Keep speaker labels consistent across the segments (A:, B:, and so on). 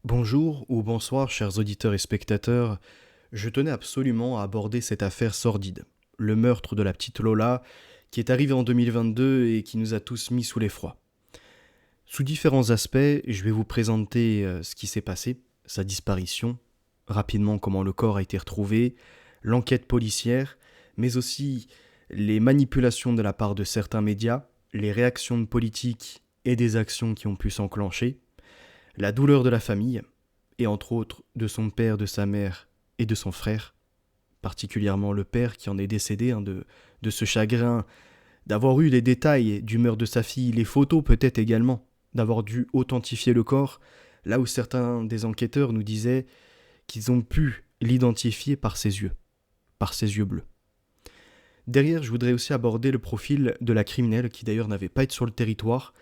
A: Bonjour ou bonsoir, chers auditeurs et spectateurs. Je tenais absolument à aborder cette affaire sordide, le meurtre de la petite Lola, qui est arrivé en 2022 et qui nous a tous mis sous l'effroi. Sous différents aspects, je vais vous présenter ce qui s'est passé, sa disparition, rapidement comment le corps a été retrouvé, l'enquête policière, mais aussi les manipulations de la part de certains médias, les réactions de politiques et des actions qui ont pu s'enclencher, la douleur de la famille, et entre autres de son père, de sa mère et de son frère, particulièrement le père qui en est décédé, de ce chagrin, d'avoir eu les détails du meurtre de sa fille, les photos peut-être également, d'avoir dû authentifier le corps, là où certains des enquêteurs nous disaient qu'ils ont pu l'identifier par ses yeux bleus. Derrière, je voudrais aussi aborder le profil de la criminelle, qui d'ailleurs n'avait pas été sur le territoire,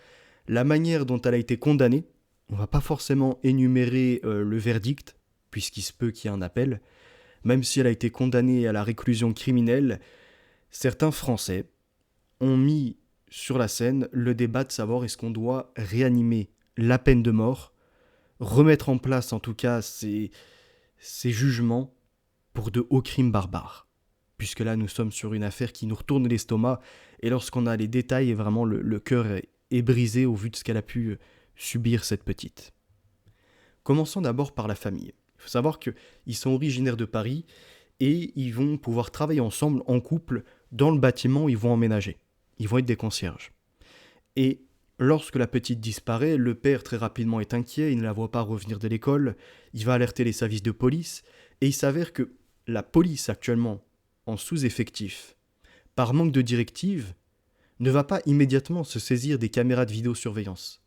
A: la manière dont elle a été condamnée. On va pas forcément énumérer le verdict, puisqu'il se peut qu'il y ait un appel. Même si elle a été condamnée à la réclusion criminelle, certains Français ont mis sur la scène le débat de savoir est-ce qu'on doit réanimer la peine de mort, remettre en place en tout cas ces jugements pour de hauts crimes barbares. Puisque là, nous sommes sur une affaire qui nous retourne l'estomac, et lorsqu'on a les détails, vraiment le cœur est brisé au vu de ce qu'elle a pu subir cette petite. Commençons d'abord par la famille. Il faut savoir qu'ils sont originaires de Paris et ils vont pouvoir travailler ensemble en couple dans le bâtiment où ils vont emménager. Ils vont être des concierges. Et lorsque la petite disparaît, le père très rapidement est inquiet, il ne la voit pas revenir de l'école, il va alerter les services de police et il s'avère que la police actuellement en sous-effectif, par manque de directives, ne va pas immédiatement se saisir des caméras de vidéosurveillance.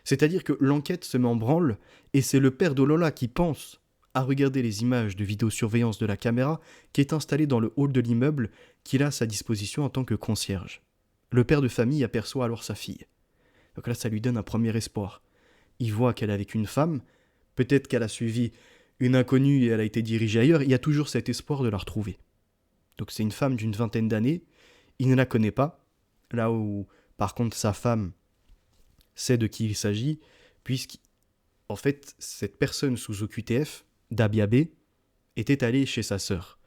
A: C'est-à-dire que l'enquête se met en branle et c'est le père de Lola qui pense à regarder les images de vidéosurveillance de la caméra qui est installée dans le hall de l'immeuble qu'il a à sa disposition en tant que concierge. Le père de famille aperçoit alors sa fille. Donc là, ça lui donne un premier espoir. Il voit qu'elle est avec une femme, peut-être qu'elle a suivi une inconnue et elle a été dirigée ailleurs, il y a toujours cet espoir de la retrouver. Donc c'est une femme d'une vingtaine d'années, il ne la connaît pas, là où par contre sa femme sait de qui il s'agit, puisqu'en fait, cette personne sous OQTF, Dabia B, était allée chez sa sœur,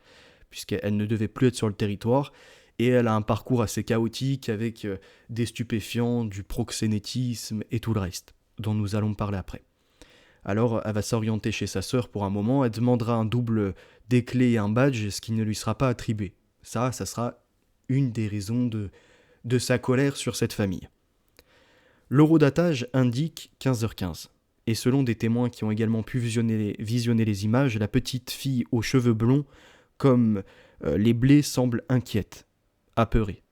A: puisqu'elle ne devait plus être sur le territoire, et elle a un parcours assez chaotique avec des stupéfiants, du proxénétisme et tout le reste, dont nous allons parler après. Alors, elle va s'orienter chez sa sœur pour un moment, elle demandera un double des clés et un badge, ce qui ne lui sera pas attribué. Ça sera une des raisons de sa colère sur cette famille. L'horodatage indique 15h15. Et selon des témoins qui ont également pu visionner les images, la petite fille aux cheveux blonds, comme les blés, semble inquiète, apeurée.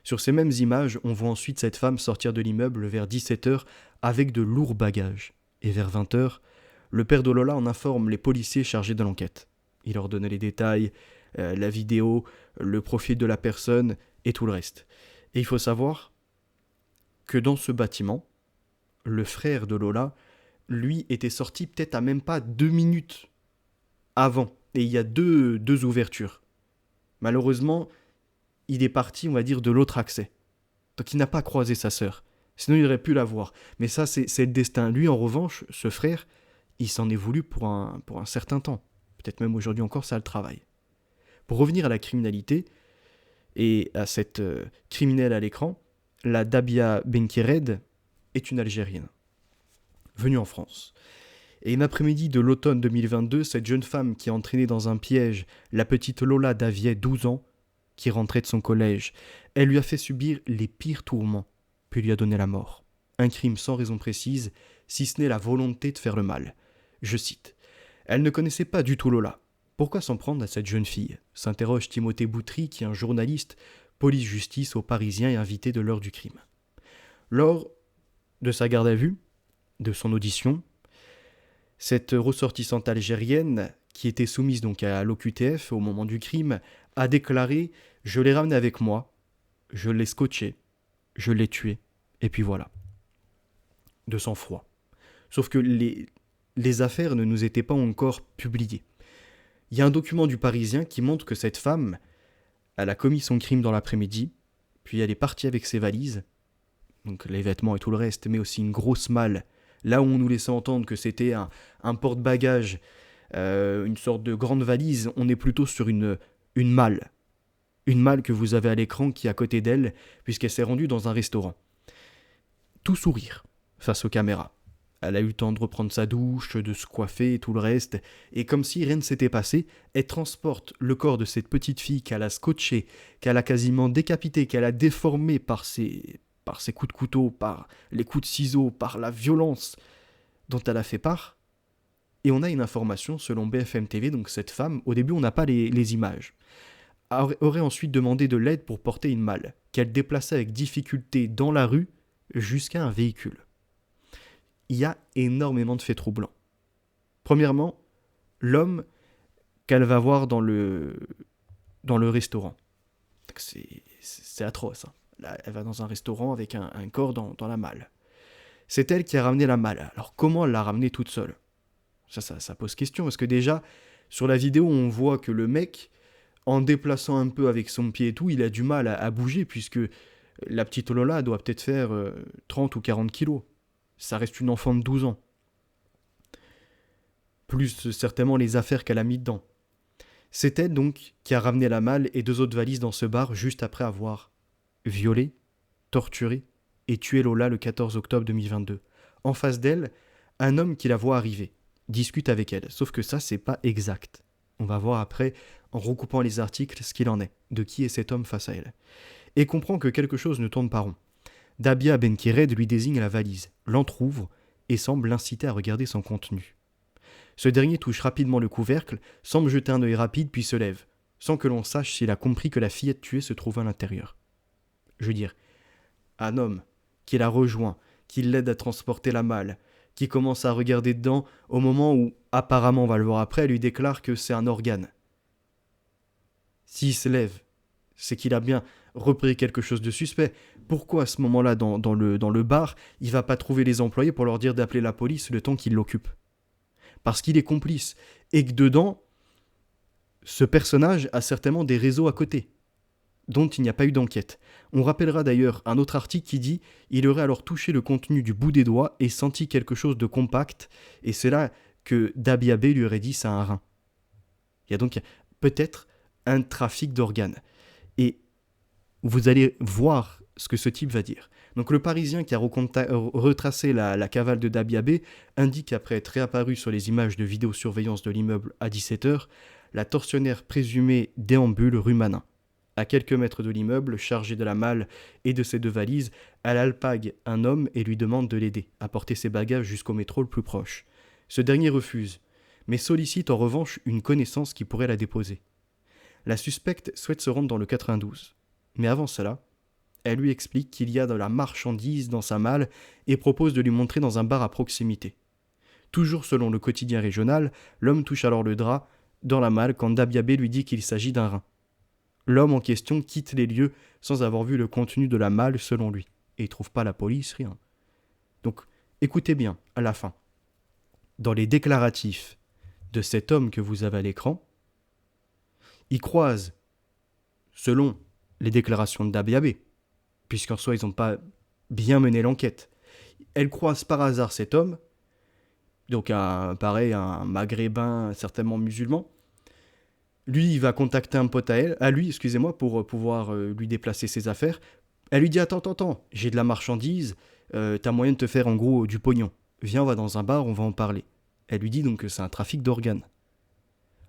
A: Sur ces mêmes images, on voit ensuite cette femme sortir de l'immeuble vers 17h avec de lourds bagages. Et vers 20h, le père de Lola en informe les policiers chargés de l'enquête. Il leur donne les détails, la vidéo, le profil de la personne et tout le reste. Et il faut savoir que dans ce bâtiment, le frère de Lola, lui, était sorti peut-être à même pas 2 minutes avant. Et il y a deux ouvertures. Malheureusement, il est parti, on va dire, de l'autre accès. Donc il n'a pas croisé sa sœur. Sinon, il aurait pu la voir. Mais ça, c'est le destin. Lui, en revanche, ce frère, il s'en est voulu pour un certain temps. Peut-être même aujourd'hui encore, ça le travaille. Pour revenir à la criminalité et à cette criminelle à l'écran, la Dabia Benkired est une Algérienne, venue en France. Et une après-midi de l'automne 2022, cette jeune femme qui a entraîné dans un piège la petite Lola Daviet, 12 ans, qui rentrait de son collège, elle lui a fait subir les pires tourments, puis lui a donné la mort. Un crime sans raison précise, si ce n'est la volonté de faire le mal. Je cite. Elle ne connaissait pas du tout Lola. Pourquoi s'en prendre à cette jeune fille s'interroge Timothée Boutry, qui est un journaliste police-justice au Parisien et invité de l'heure du crime. Lors de sa garde à vue, de son audition, cette ressortissante algérienne, qui était soumise donc à l'OQTF au moment du crime, a déclaré « Je l'ai ramené avec moi, je l'ai scotché, je l'ai tué, et puis voilà ». De sang-froid. Sauf que les affaires ne nous étaient pas encore publiées. Il y a un document du Parisien qui montre que cette femme, elle a commis son crime dans l'après-midi, puis elle est partie avec ses valises, donc les vêtements et tout le reste, mais aussi une grosse malle Là où on nous laissait entendre que c'était un porte-bagages, une sorte de grande valise, on est plutôt sur une malle. Une malle que vous avez à l'écran qui est à côté d'elle, puisqu'elle s'est rendue dans un restaurant. Tout sourire face aux caméras. Elle a eu le temps de reprendre sa douche, de se coiffer et tout le reste, et comme si rien ne s'était passé, elle transporte le corps de cette petite fille qu'elle a scotché, qu'elle a quasiment décapité, qu'elle a déformé par ses coups de couteau, par les coups de ciseaux, par la violence dont elle a fait part. Et on a une information selon BFM TV, donc cette femme, au début on n'a pas les images, aurait ensuite demandé de l'aide pour porter une malle, qu'elle déplaçait avec difficulté dans la rue jusqu'à un véhicule. Il y a énormément de faits troublants. Premièrement, l'homme qu'elle va voir dans le restaurant. C'est atroce. Hein. Là, elle va dans un restaurant avec un corps dans la malle. C'est elle qui a ramené la malle. Alors comment elle l'a ramenée toute seule ? Ça pose question, parce que déjà, sur la vidéo, on voit que le mec, en déplaçant un peu avec son pied et tout, il a du mal à bouger, puisque la petite Lola doit peut-être faire 30 ou 40 kilos. Ça reste une enfant de 12 ans. Plus certainement les affaires qu'elle a mis dedans. C'est elle donc qui a ramené la malle et 2 autres valises dans ce bar juste après avoir violé, torturé et tué Lola le 14 octobre 2022. En face d'elle, un homme qui la voit arriver, discute avec elle. Sauf que ça, c'est pas exact. On va voir après, en recoupant les articles, ce qu'il en est, de qui est cet homme face à elle. Et comprend que quelque chose ne tourne pas rond. Dabia Benkired lui désigne la valise, l'entrouvre et semble l'inciter à regarder son contenu. Ce dernier touche rapidement le couvercle, semble jeter un œil rapide puis se lève, sans que l'on sache s'il a compris que la fillette tuée se trouve à l'intérieur. Je veux dire, un homme qui la rejoint, qui l'aide à transporter la malle, qui commence à regarder dedans au moment où, apparemment on va le voir après, elle lui déclare que c'est un organe. S'il se lève, c'est qu'il a bien repéré quelque chose de suspect. Pourquoi à ce moment-là, dans le bar, il va pas trouver les employés pour leur dire d'appeler la police le temps qu'il l'occupe ? Parce qu'il est complice. Et que dedans, ce personnage a certainement des réseaux à côté, dont il n'y a pas eu d'enquête. On rappellera d'ailleurs un autre article qui dit « Il aurait alors touché le contenu du bout des doigts et senti quelque chose de compact, et c'est là que Dabia B lui aurait dit « c'est un rein ». Il y a donc peut-être un trafic d'organes. Et vous allez voir ce que ce type va dire. Donc le Parisien qui a retracé la cavale de Dabia B indique qu'après être réapparu sur les images de vidéosurveillance de l'immeuble à 17h, la tortionnaire présumée déambule rue Manin. À quelques mètres de l'immeuble, chargé de la malle et de ses 2 valises, elle alpague un homme et lui demande de l'aider à porter ses bagages jusqu'au métro le plus proche. Ce dernier refuse, mais sollicite en revanche une connaissance qui pourrait la déposer. La suspecte souhaite se rendre dans le 92. Mais avant cela, elle lui explique qu'il y a de la marchandise dans sa malle et propose de lui montrer dans un bar à proximité. Toujours selon le quotidien régional, l'homme touche alors le drap dans la malle quand Dabia B lui dit qu'il s'agit d'un rein. L'homme en question quitte les lieux sans avoir vu le contenu de la malle selon lui. Et il ne trouve pas la police, rien. Donc, écoutez bien, à la fin. Dans les déclaratifs de cet homme que vous avez à l'écran, il croise, selon les déclarations de Dabia B, puisqu'en soi, ils n'ont pas bien mené l'enquête. Elle croise par hasard cet homme, donc un maghrébin, certainement musulman. Lui, il va contacter un pote à lui, pour pouvoir lui déplacer ses affaires. Elle lui dit « Attends, j'ai de la marchandise, t'as moyen de te faire en gros du pognon. Viens, on va dans un bar, on va en parler. » Elle lui dit donc que c'est un trafic d'organes.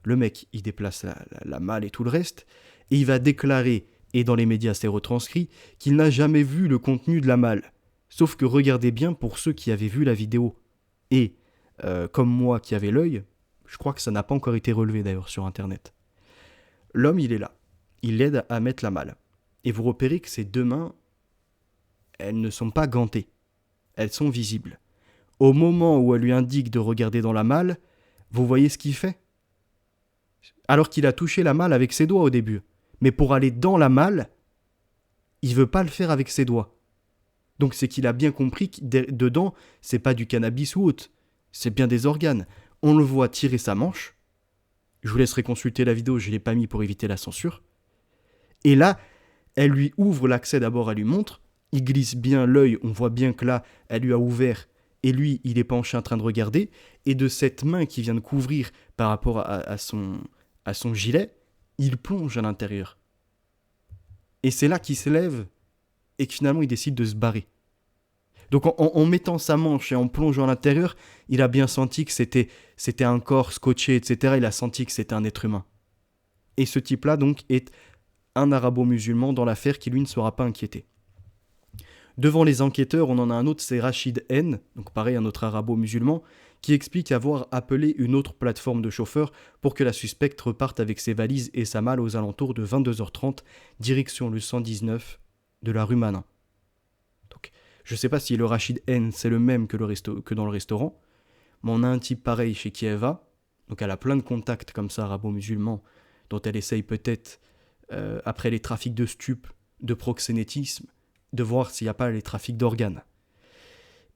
A: Le mec, il déplace la malle et tout le reste, et il va déclarer, et dans les médias c'est retranscrit, qu'il n'a jamais vu le contenu de la malle. Sauf que regardez bien pour ceux qui avaient vu la vidéo. Et, comme moi qui avais l'œil, je crois que ça n'a pas encore été relevé d'ailleurs sur internet. L'homme, il est là. Il l'aide à mettre la malle. Et vous repérez que ses 2 mains, elles ne sont pas gantées. Elles sont visibles. Au moment où elle lui indique de regarder dans la malle, vous voyez ce qu'il fait ? Alors qu'il a touché la malle avec ses doigts au début. Mais pour aller dans la malle, il veut pas le faire avec ses doigts. Donc c'est qu'il a bien compris que dedans, c'est pas du cannabis ou autre. C'est bien des organes. On le voit tirer sa manche. Je vous laisserai consulter la vidéo, je ne l'ai pas mis pour éviter la censure. Et là, elle lui ouvre l'accès d'abord, elle lui montre. Il glisse bien l'œil, on voit bien que là, elle lui a ouvert et lui, il est penché en train de regarder, et de cette main qui vient de couvrir par rapport à son gilet, il plonge à l'intérieur. Et c'est là qu'il se lève, et que finalement il décide de se barrer. Donc en mettant sa manche et en plongeant à l'intérieur, il a bien senti que c'était un corps scotché, etc. Il a senti que c'était un être humain. Et ce type-là, donc, est un arabo-musulman dans l'affaire qui, lui, ne sera pas inquiété. Devant les enquêteurs, on en a un autre, c'est Rachid N, donc pareil, un autre arabo-musulman, qui explique avoir appelé une autre plateforme de chauffeurs pour que la suspecte reparte avec ses valises et sa malle aux alentours de 22h30, direction le 119 de la rue Manin. Donc, je ne sais pas si le Rachid N, c'est le même que dans le restaurant, mais on a un type pareil chez qui elle va, donc elle a plein de contacts comme ça, arabo-musulmans, dont elle essaye peut-être, après les trafics de stupes, de proxénétisme, de voir s'il n'y a pas les trafics d'organes.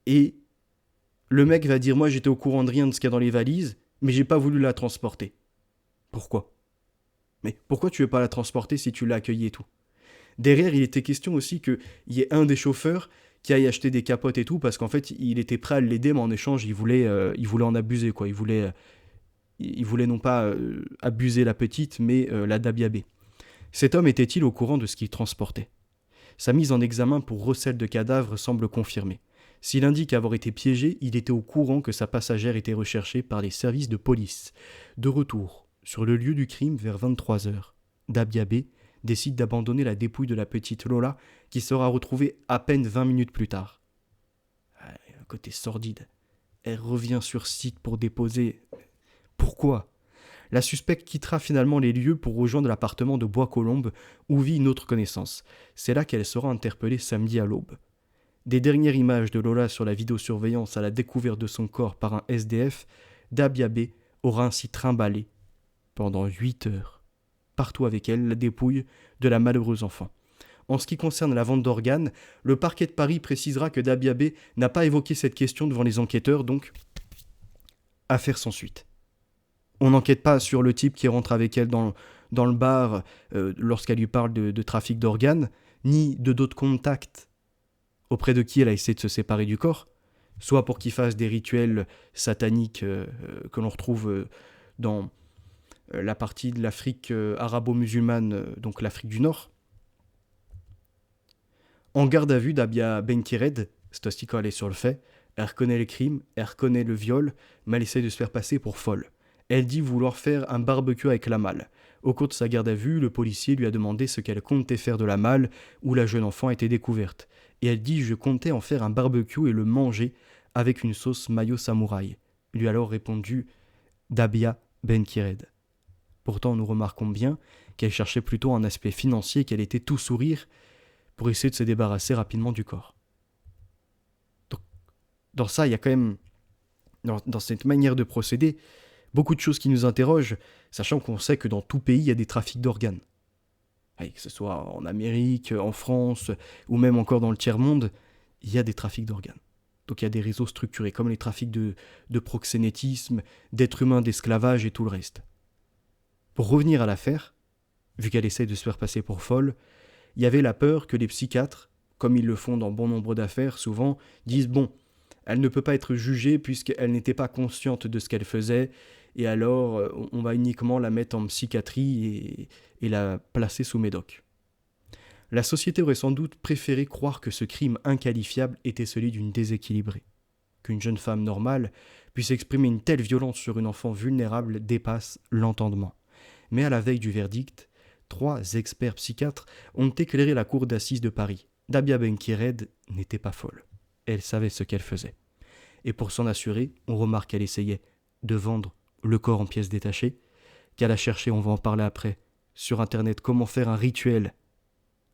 A: Et le mec va dire, moi j'étais au courant de rien de ce qu'il y a dans les valises, mais j'ai pas voulu la transporter. Pourquoi ? Mais pourquoi tu veux pas la transporter si tu l'as accueillie et tout ? Derrière, il était question aussi qu'il y ait un des chauffeurs qui aille acheter des capotes et tout, parce qu'en fait, il était prêt à l'aider, mais en échange, il voulait en abuser, quoi. Il voulait non pas abuser la petite, mais la dabiaber. Cet homme était-il au courant de ce qu'il transportait ? Sa mise en examen pour recel de cadavre semble confirmée. S'il indique avoir été piégé, il était au courant que sa passagère était recherchée par les services de police. De retour sur le lieu du crime vers 23h, Dabiabé décide d'abandonner la dépouille de la petite Lola qui sera retrouvée à peine 20 minutes plus tard. Un côté sordide. Elle revient sur site pour déposer. Pourquoi ? La suspecte quittera finalement les lieux pour rejoindre l'appartement de Bois-Colombes où vit une autre connaissance. C'est là qu'elle sera interpellée samedi à l'aube. Des dernières images de Lola sur la vidéosurveillance à la découverte de son corps par un SDF, Dabiabé aura ainsi trimballé pendant 8 heures, partout avec elle, la dépouille de la malheureuse enfant. En ce qui concerne la vente d'organes, le parquet de Paris précisera que Dabiabé n'a pas évoqué cette question devant les enquêteurs, donc affaire sans suite. On n'enquête pas sur le type qui rentre avec elle dans le bar lorsqu'elle lui parle de trafic d'organes, ni de d'autres contacts auprès de qui elle a essayé de se séparer du corps, soit pour qu'il fasse des rituels sataniques que l'on retrouve dans la partie de l'Afrique arabo-musulmane, donc l'Afrique du Nord. En garde à vue, Dabia Benkired, c'est aussi quand elle est sur le fait, elle reconnaît les crimes, elle reconnaît le viol, mais elle essaie de se faire passer pour folle. Elle dit vouloir faire un barbecue avec la malle. Au cours de sa garde à vue, le policier lui a demandé ce qu'elle comptait faire de la malle où la jeune enfant a été découverte. Et elle dit « Je comptais en faire un barbecue et le manger avec une sauce mayo samouraï », lui a alors répondu Dabia Benkired. Pourtant, nous remarquons bien qu'elle cherchait plutôt un aspect financier, qu'elle était tout sourire pour essayer de se débarrasser rapidement du corps. Donc, dans ça, il y a quand même, dans cette manière de procéder, beaucoup de choses qui nous interrogent, sachant qu'on sait que dans tout pays, il y a des trafics d'organes. Que ce soit en Amérique, en France, ou même encore dans le tiers-monde, il y a des trafics d'organes. Donc il y a des réseaux structurés, comme les trafics de proxénétisme, d'êtres humains, d'esclavage et tout le reste. Pour revenir à l'affaire, vu qu'elle essaie de se faire passer pour folle, il y avait la peur que les psychiatres, comme ils le font dans bon nombre d'affaires, souvent, disent « Bon, elle ne peut pas être jugée puisqu'elle n'était pas consciente de ce qu'elle faisait, et alors on va uniquement la mettre en psychiatrie et la placer sous médoc. » La société aurait sans doute préféré croire que ce crime inqualifiable était celui d'une déséquilibrée. Qu'une jeune femme normale puisse exprimer une telle violence sur une enfant vulnérable dépasse l'entendement. Mais à la veille du verdict, 3 experts psychiatres ont éclairé la cour d'assises de Paris. Dabia Benkired n'était pas folle. Elle savait ce qu'elle faisait. Et pour s'en assurer, on remarque qu'elle essayait de vendre le corps en pièces détachées, qu'elle a cherché, on va en parler après, sur internet comment faire un rituel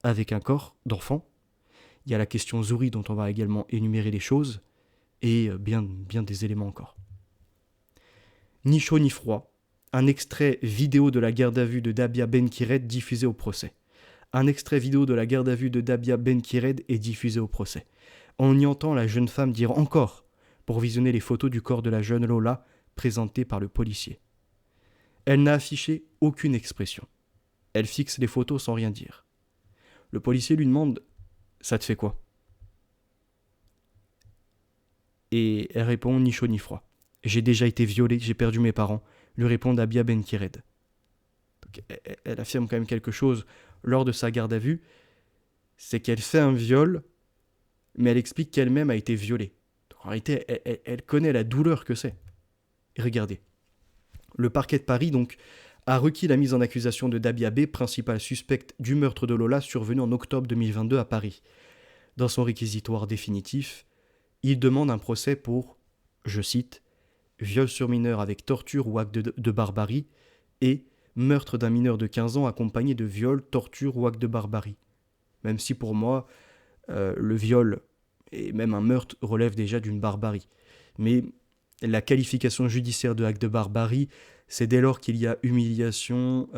A: avec un corps d'enfant. Il y a la question Zouri dont on va également énumérer les choses, et bien des éléments encore. Ni chaud ni froid, un extrait vidéo de la garde à vue de Dabia Benkired diffusé au procès. Un extrait vidéo de la garde à vue de Dabia Benkired est diffusé au procès. On y entend la jeune femme dire encore, pour visionner les photos du corps de la jeune Lola présentées par le policier. Elle n'a affiché aucune expression. Elle fixe les photos sans rien dire. Le policier lui demande « Ça te fait quoi ?» Et elle répond ni chaud ni froid. J'ai déjà été violée, j'ai perdu mes parents, lui répond Dabia Benkired. Donc, elle affirme quand même quelque chose lors de sa garde à vue, c'est qu'elle fait un viol, mais elle explique qu'elle-même a été violée. Donc, en réalité, elle connaît la douleur que c'est. Et regardez, le parquet de Paris donc a requis la mise en accusation de Dabia B, principale suspecte du meurtre de Lola survenu en octobre 2022 à Paris. Dans son réquisitoire définitif, il demande un procès pour, je cite, viol sur mineur avec torture ou acte de barbarie et meurtre d'un mineur de 15 ans accompagné de viol, torture ou acte de barbarie. Même si pour moi, le viol et même un meurtre relèvent déjà d'une barbarie. Mais la qualification judiciaire de acte de barbarie, c'est dès lors qu'il y a humiliation,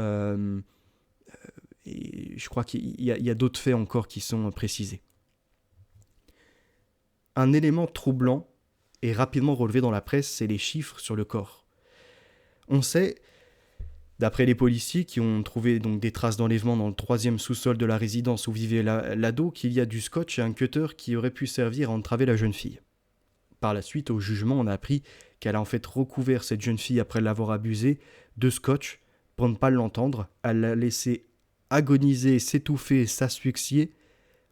A: et je crois qu'il y a d'autres faits encore qui sont précisés. Un élément troublant est rapidement relevé dans la presse, c'est les chiffres sur le corps. On sait, d'après les policiers qui ont trouvé donc des traces d'enlèvement dans le 3e sous-sol de la résidence où vivait l'ado, qu'il y a du scotch et un cutter qui aurait pu servir à entraver la jeune fille. Par la suite, au jugement, on a appris qu'elle a en fait recouvert cette jeune fille après l'avoir abusée de scotch pour ne pas l'entendre. Elle l'a laissé agoniser, s'étouffer, s'asphyxier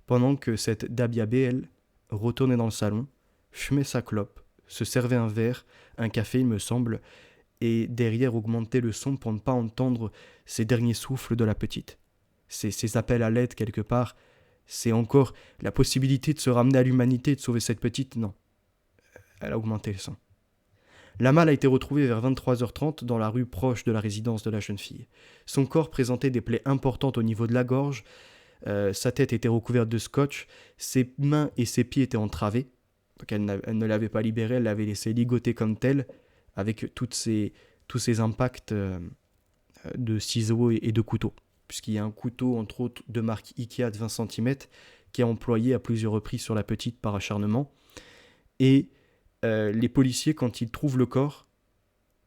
A: pendant que cette Dabia B, elle, retournait dans le salon, fumait sa clope, se servait un verre, un café il me semble, et derrière augmentait le son pour ne pas entendre ces derniers souffles de la petite. Ces appels à l'aide quelque part, c'est encore la possibilité de se ramener à l'humanité et de sauver cette petite, non. Elle a augmenté le son. La malle a été retrouvée vers 23h30 dans la rue proche de la résidence de la jeune fille. Son corps présentait des plaies importantes au niveau de la gorge, sa tête était recouverte de scotch, ses mains et ses pieds étaient entravés, donc elle ne l'avait pas libéré, elle l'avait laissé ligoter comme tel, avec tous ces impacts de ciseaux et de couteaux, puisqu'il y a un couteau, entre autres, de marque Ikea de 20 cm, qui est employé à plusieurs reprises sur la petite par acharnement. Et les policiers, quand ils trouvent le corps,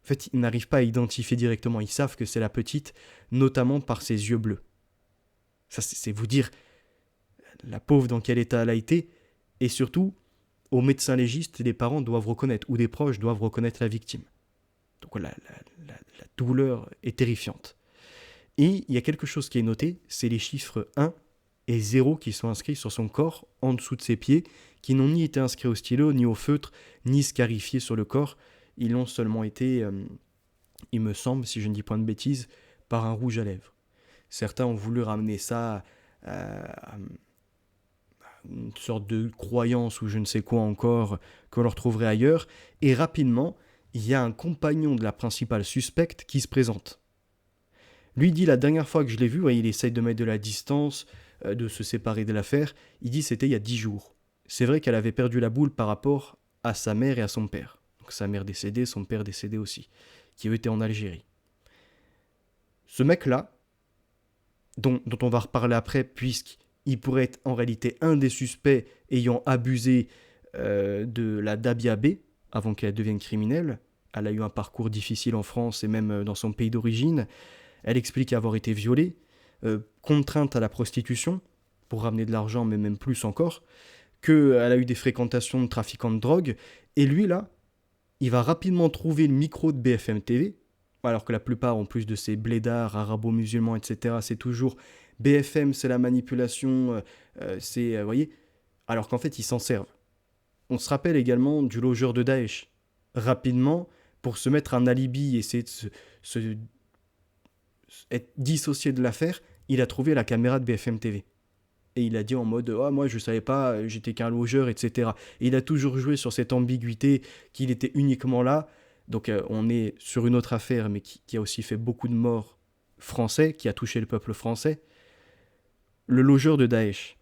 A: en fait, ils n'arrivent pas à identifier directement. Ils savent que c'est la petite, notamment par ses yeux bleus. Ça, c'est vous dire la pauvre dans quel état elle a été. Et surtout, aux médecins légistes, les parents doivent reconnaître, ou des proches doivent reconnaître la victime. Donc la douleur est terrifiante. Et il y a quelque chose qui est noté, c'est les chiffres 1 et 0 qui sont inscrits sur son corps, en dessous de ses pieds, qui n'ont ni été inscrits au stylo, ni au feutre, ni scarifiés sur le corps. Ils ont seulement été, il me semble, si je ne dis point de bêtises, par un rouge à lèvres. Certains ont voulu ramener ça à une sorte de croyance ou je ne sais quoi encore qu'on leur trouverait ailleurs. Et rapidement, il y a un compagnon de la principale suspecte qui se présente. Lui dit la dernière fois que je l'ai vu, il essaye de mettre de la distance, de se séparer de l'affaire. Il dit c'était il y a 10 jours. C'est vrai qu'elle avait perdu la boule par rapport à sa mère et à son père. Donc sa mère décédée, son père décédé aussi, qui eux étaient en Algérie. Ce mec-là, dont on va reparler après, puisqu'il pourrait être en réalité un des suspects ayant abusé de la Dabia B avant qu'elle devienne criminelle. Elle a eu un parcours difficile en France et même dans son pays d'origine. Elle explique avoir été violée, contrainte à la prostitution, pour ramener de l'argent, mais même plus encore, qu'elle a eu des fréquentations de trafiquants de drogue. Et lui, là, il va rapidement trouver le micro de BFM TV, alors que la plupart, en plus de ces blédards, arabo-musulmans, etc., c'est toujours BFM, c'est la manipulation, vous voyez, alors qu'en fait, ils s'en servent. On se rappelle également du logeur de Daesh. Rapidement, pour se mettre un alibi et essayer de être dissocié de l'affaire, il a trouvé la caméra de BFM TV. Et il a dit en mode « Ah, moi, je savais pas, j'étais qu'un logeur, etc. » Et il a toujours joué sur cette ambiguïté qu'il était uniquement là. Donc on est sur une autre affaire, mais qui a aussi fait beaucoup de morts français, qui a touché le peuple français. Le logeur de Daesh.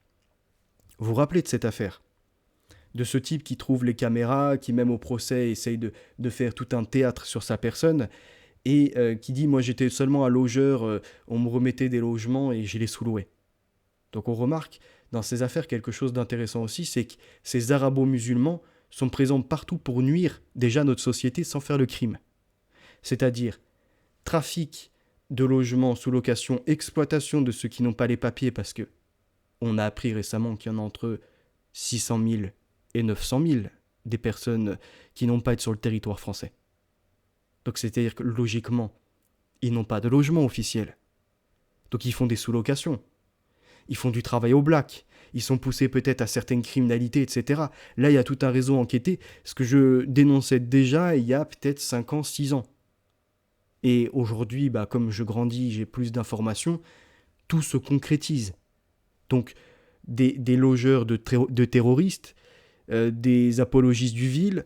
A: Vous vous rappelez de cette affaire ? De ce type qui trouve les caméras, qui même au procès essaye de faire tout un théâtre sur sa personne, et qui dit « Moi j'étais seulement un logeur, on me remettait des logements et je les sous-louais ». Donc on remarque dans ces affaires quelque chose d'intéressant aussi, c'est que ces arabo-musulmans sont présents partout pour nuire déjà à notre société sans faire le crime. C'est-à-dire trafic de logements sous location, exploitation de ceux qui n'ont pas les papiers, parce que on a appris récemment qu'il y en a entre 600 000 et 900 000 des personnes qui n'ont pas à être sur le territoire français. Donc c'est-à-dire que logiquement, ils n'ont pas de logement officiel. Donc ils font des sous-locations. Ils font du travail au black. Ils sont poussés peut-être à certaines criminalités, etc. Là, il y a tout un réseau enquêté. Ce que je dénonçais déjà il y a peut-être 5 ans, 6 ans. Et aujourd'hui, comme je grandis, j'ai plus d'informations, tout se concrétise. Donc, des logeurs de terroristes, des apologistes du vil,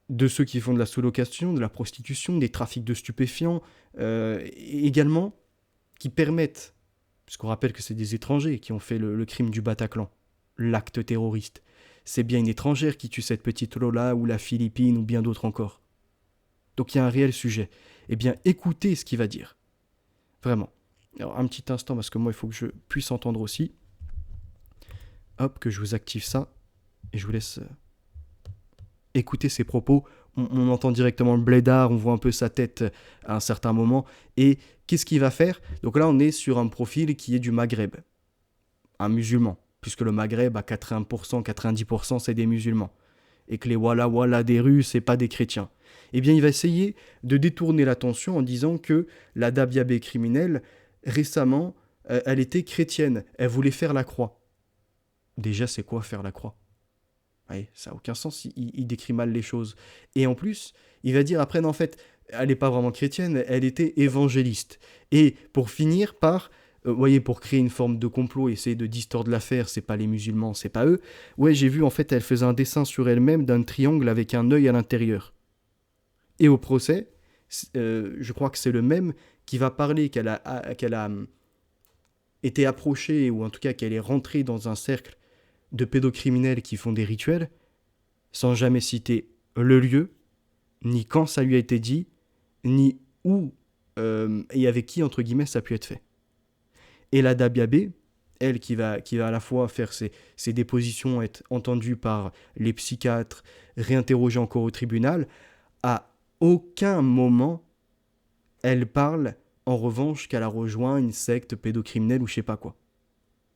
A: de ceux qui font de la sous-location, de la prostitution, des trafics de stupéfiants, également, qui permettent, puisqu'on rappelle que c'est des étrangers qui ont fait le crime du Bataclan, l'acte terroriste. C'est bien une étrangère qui tue cette petite Lola ou la Philippine ou bien d'autres encore. Donc il y a un réel sujet. Eh bien, écoutez ce qu'il va dire. Vraiment. Alors, un petit instant, parce que moi, il faut que je puisse entendre aussi. Hop, que je vous active ça. Et je vous laisse écouter ses propos. On entend directement le blédard, on voit un peu sa tête à un certain moment. Et qu'est-ce qu'il va faire ? Donc là, on est sur un profil qui est du Maghreb. Un musulman. Puisque le Maghreb, à 80%, 90%, c'est des musulmans. Et que les walla des rues, c'est pas des chrétiens. Eh bien, il va essayer de détourner l'attention en disant que la Dabiabé criminelle, récemment, elle était chrétienne. Elle voulait faire la croix. Déjà, c'est quoi faire la croix ? Ouais, ça n'a aucun sens, il décrit mal les choses. Et en plus, il va dire après, non, en fait, elle n'est pas vraiment chrétienne, elle était évangéliste. Et pour finir par, voyez, pour créer une forme de complot, essayer de distordre l'affaire, c'est pas les musulmans, c'est pas eux. Ouais, j'ai vu, en fait, elle faisait un dessin sur elle-même d'un triangle avec un œil à l'intérieur. Et au procès, je crois que c'est le même qui va parler qu'elle a été approchée, ou en tout cas qu'elle est rentrée dans un cercle de pédocriminels qui font des rituels, sans jamais citer le lieu, ni quand ça lui a été dit, ni où et avec qui, entre guillemets, ça a pu être fait. Et la Dabiabé, elle qui va à la fois faire ses dépositions, être entendue par les psychiatres, réinterrogée encore au tribunal, à aucun moment elle parle, en revanche, qu'elle a rejoint une secte pédocriminelle ou je sais pas quoi.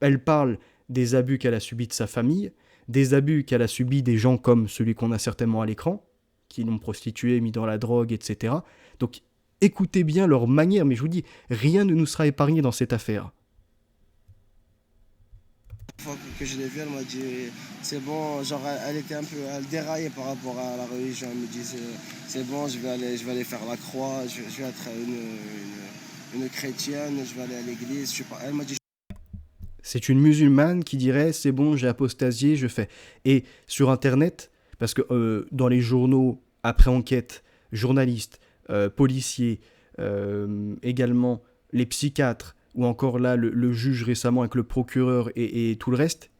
A: Elle parle des abus qu'elle a subis de sa famille, des abus qu'elle a subis des gens comme celui qu'on a certainement à l'écran, qui l'ont prostituée, mis dans la drogue, etc. Donc écoutez bien leur manière, mais je vous dis, rien ne nous sera épargné dans cette affaire.
B: La fois que je l'ai vue, elle m'a dit c'est bon, genre elle était un peu, elle déraillait par rapport à la religion. Elle me dit c'est bon, je vais aller faire la croix, je vais être une chrétienne, je vais aller à l'église, je sais pas. Elle m'a dit.
A: C'est une musulmane qui dirait c'est bon, j'ai apostasié, je fais. Et sur internet, parce que dans les journaux, après enquête, journalistes, policiers, également les psychiatres, ou encore là le juge récemment avec le procureur et tout le reste,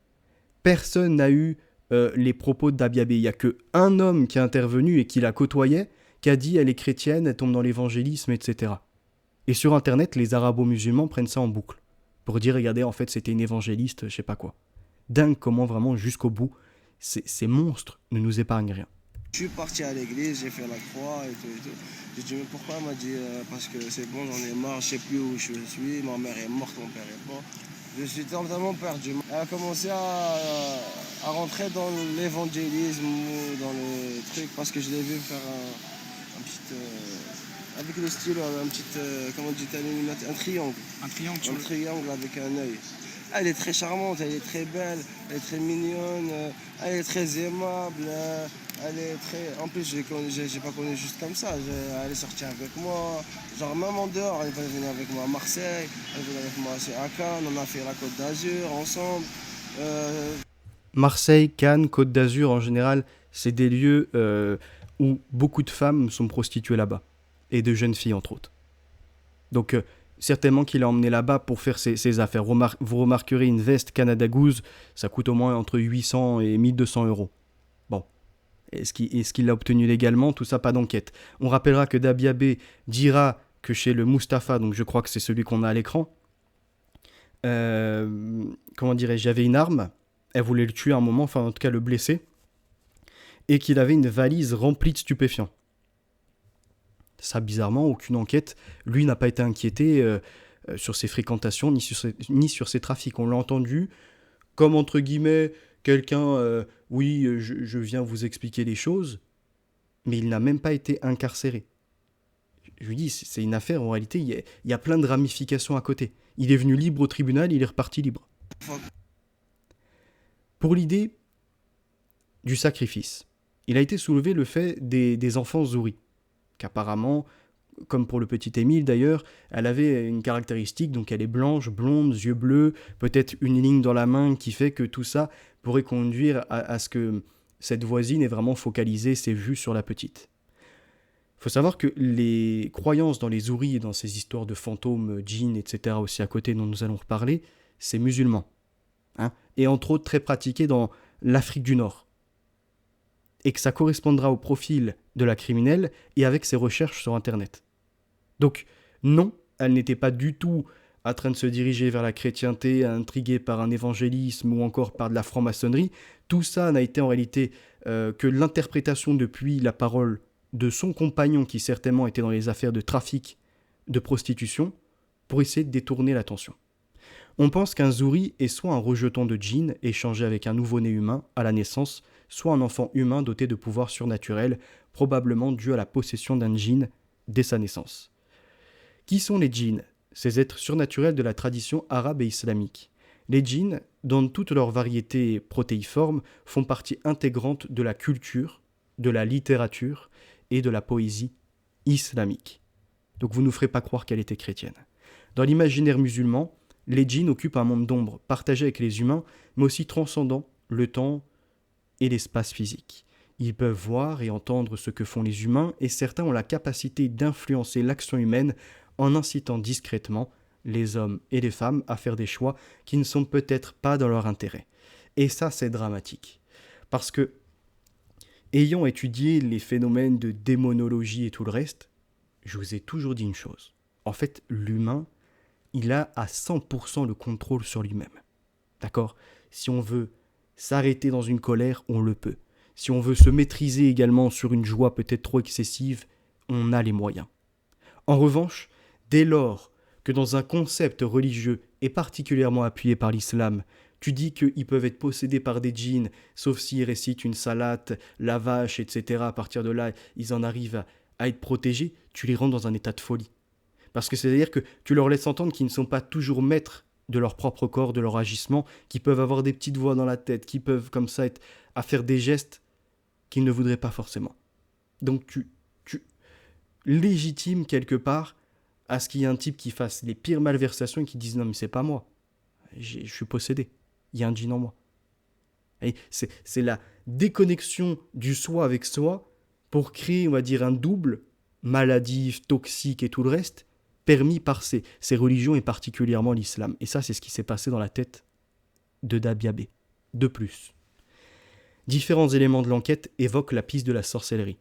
A: personne n'a eu les propos de Dabiabé. Il n'y a qu'un homme qui a intervenu et qui la côtoyait, qui a dit elle est chrétienne, elle tombe dans l'évangélisme, etc. Et sur internet, les arabo-musulmans prennent ça en boucle. Pour dire, regardez, en fait, c'était une évangéliste, je sais pas quoi. Dingue comment vraiment, jusqu'au bout, ces monstres ne nous épargnent rien.
B: Je suis parti à l'église, j'ai fait la croix et tout. J'ai dit mais pourquoi? Elle m'a dit parce que c'est bon, j'en ai marre, je sais plus où je suis, ma mère est morte, mon père est mort. Je suis totalement perdu. Elle a commencé à rentrer dans l'évangélisme ou dans le truc parce que je l'ai vu faire un petit... avec le stylo, un petit... comment dit-elle? Un triangle.
C: Un triangle.
B: Un triangle avec un œil. Elle est très charmante, elle est très belle, elle est très mignonne, elle est très aimable, elle est très... En plus, j'ai pas connu juste comme ça, elle est sortie avec moi, genre même en dehors, elle est venue avec moi à Marseille, elle est venue avec moi à Cannes, on a fait la Côte d'Azur ensemble.
A: Marseille, Cannes, Côte d'Azur en général, c'est des lieux où beaucoup de femmes sont prostituées là-bas, et de jeunes filles entre autres. Donc... certainement qu'il a emmené là-bas pour faire ses affaires. Vous remarquerez une veste Canada Goose, ça coûte au moins entre 800 et 1200 euros. Bon, est-ce qu'il l'a obtenu légalement? Tout ça, pas d'enquête. On rappellera que Dabiabé dira que chez le Mustapha, donc je crois que c'est celui qu'on a à l'écran, comment dirais-je, j'avais une arme, elle voulait le tuer à un moment, enfin en tout cas le blesser, et qu'il avait une valise remplie de stupéfiants. Ça, bizarrement, aucune enquête. Lui n'a pas été inquiété sur ses fréquentations ni sur ses trafics. On l'a entendu comme, entre guillemets, quelqu'un, oui, je viens vous expliquer les choses, mais il n'a même pas été incarcéré. Je lui dis, c'est une affaire, en réalité, il y a plein de ramifications à côté. Il est venu libre au tribunal, il est reparti libre. Pour l'idée du sacrifice, il a été soulevé le fait des enfants Zouri, qu'apparemment, comme pour le petit Émile d'ailleurs, elle avait une caractéristique, donc elle est blanche, blonde, yeux bleus, peut-être une ligne dans la main qui fait que tout ça pourrait conduire à ce que cette voisine ait vraiment focalisé ses vues sur la petite. Il faut savoir que les croyances dans les Zouris et dans ces histoires de fantômes, djinns, etc. aussi à côté dont nous allons reparler, c'est musulman. Hein, et entre autres très pratiqué dans l'Afrique du Nord. Et que ça correspondra au profil de la criminelle et avec ses recherches sur Internet. Donc, non, elle n'était pas du tout en train de se diriger vers la chrétienté, intriguée par un évangélisme ou encore par de la franc-maçonnerie. Tout ça n'a été en réalité que l'interprétation depuis la parole de son compagnon qui certainement était dans les affaires de trafic, de prostitution, pour essayer de détourner l'attention. On pense qu'un Zouri est soit un rejeton de djinn échangé avec un nouveau-né humain à la naissance, soit un enfant humain doté de pouvoirs surnaturels, probablement dû à la possession d'un djinn dès sa naissance. Qui sont les djinns ? Ces êtres surnaturels de la tradition arabe et islamique. Les djinns, dans toute leur variété protéiforme, font partie intégrante de la culture, de la littérature et de la poésie islamique. Donc vous ne nous ferez pas croire qu'elle était chrétienne. Dans l'imaginaire musulman, les djinns occupent un monde d'ombre, partagé avec les humains, mais aussi transcendant le temps et l'espace physique. Ils peuvent voir et entendre ce que font les humains, et certains ont la capacité d'influencer l'action humaine en incitant discrètement les hommes et les femmes à faire des choix qui ne sont peut-être pas dans leur intérêt. Et ça, c'est dramatique. Parce que, ayant étudié les phénomènes de démonologie et tout le reste, je vous ai toujours dit une chose. En fait, l'humain, il a à 100% le contrôle sur lui-même. D'accord ? Si on veut s'arrêter dans une colère, on le peut. Si on veut se maîtriser également sur une joie peut-être trop excessive, on a les moyens. En revanche, dès lors que dans un concept religieux et particulièrement appuyé par l'islam, tu dis qu'ils peuvent être possédés par des djinns, sauf s'ils récitent une salate, la vache, etc. À partir de là, ils en arrivent à être protégés, tu les rends dans un état de folie. Parce que c'est-à-dire que tu leur laisses entendre qu'ils ne sont pas toujours maîtres de leur propre corps, de leur agissement, qu'ils peuvent avoir des petites voix dans la tête, qu'ils peuvent comme ça être à faire des gestes qu'ils ne voudraient pas forcément. Donc tu légitimes quelque part à ce qu'il y ait un type qui fasse les pires malversations et qui dise non mais c'est pas moi, je suis possédé, il y a un djinn en moi. Et c'est la déconnexion du soi avec soi pour créer, on va dire, un double maladif, toxique et tout le reste, permis par ces religions et particulièrement l'islam. Et ça, c'est ce qui s'est passé dans la tête de Dabia B. De plus, différents éléments de l'enquête évoquent la piste de la sorcellerie.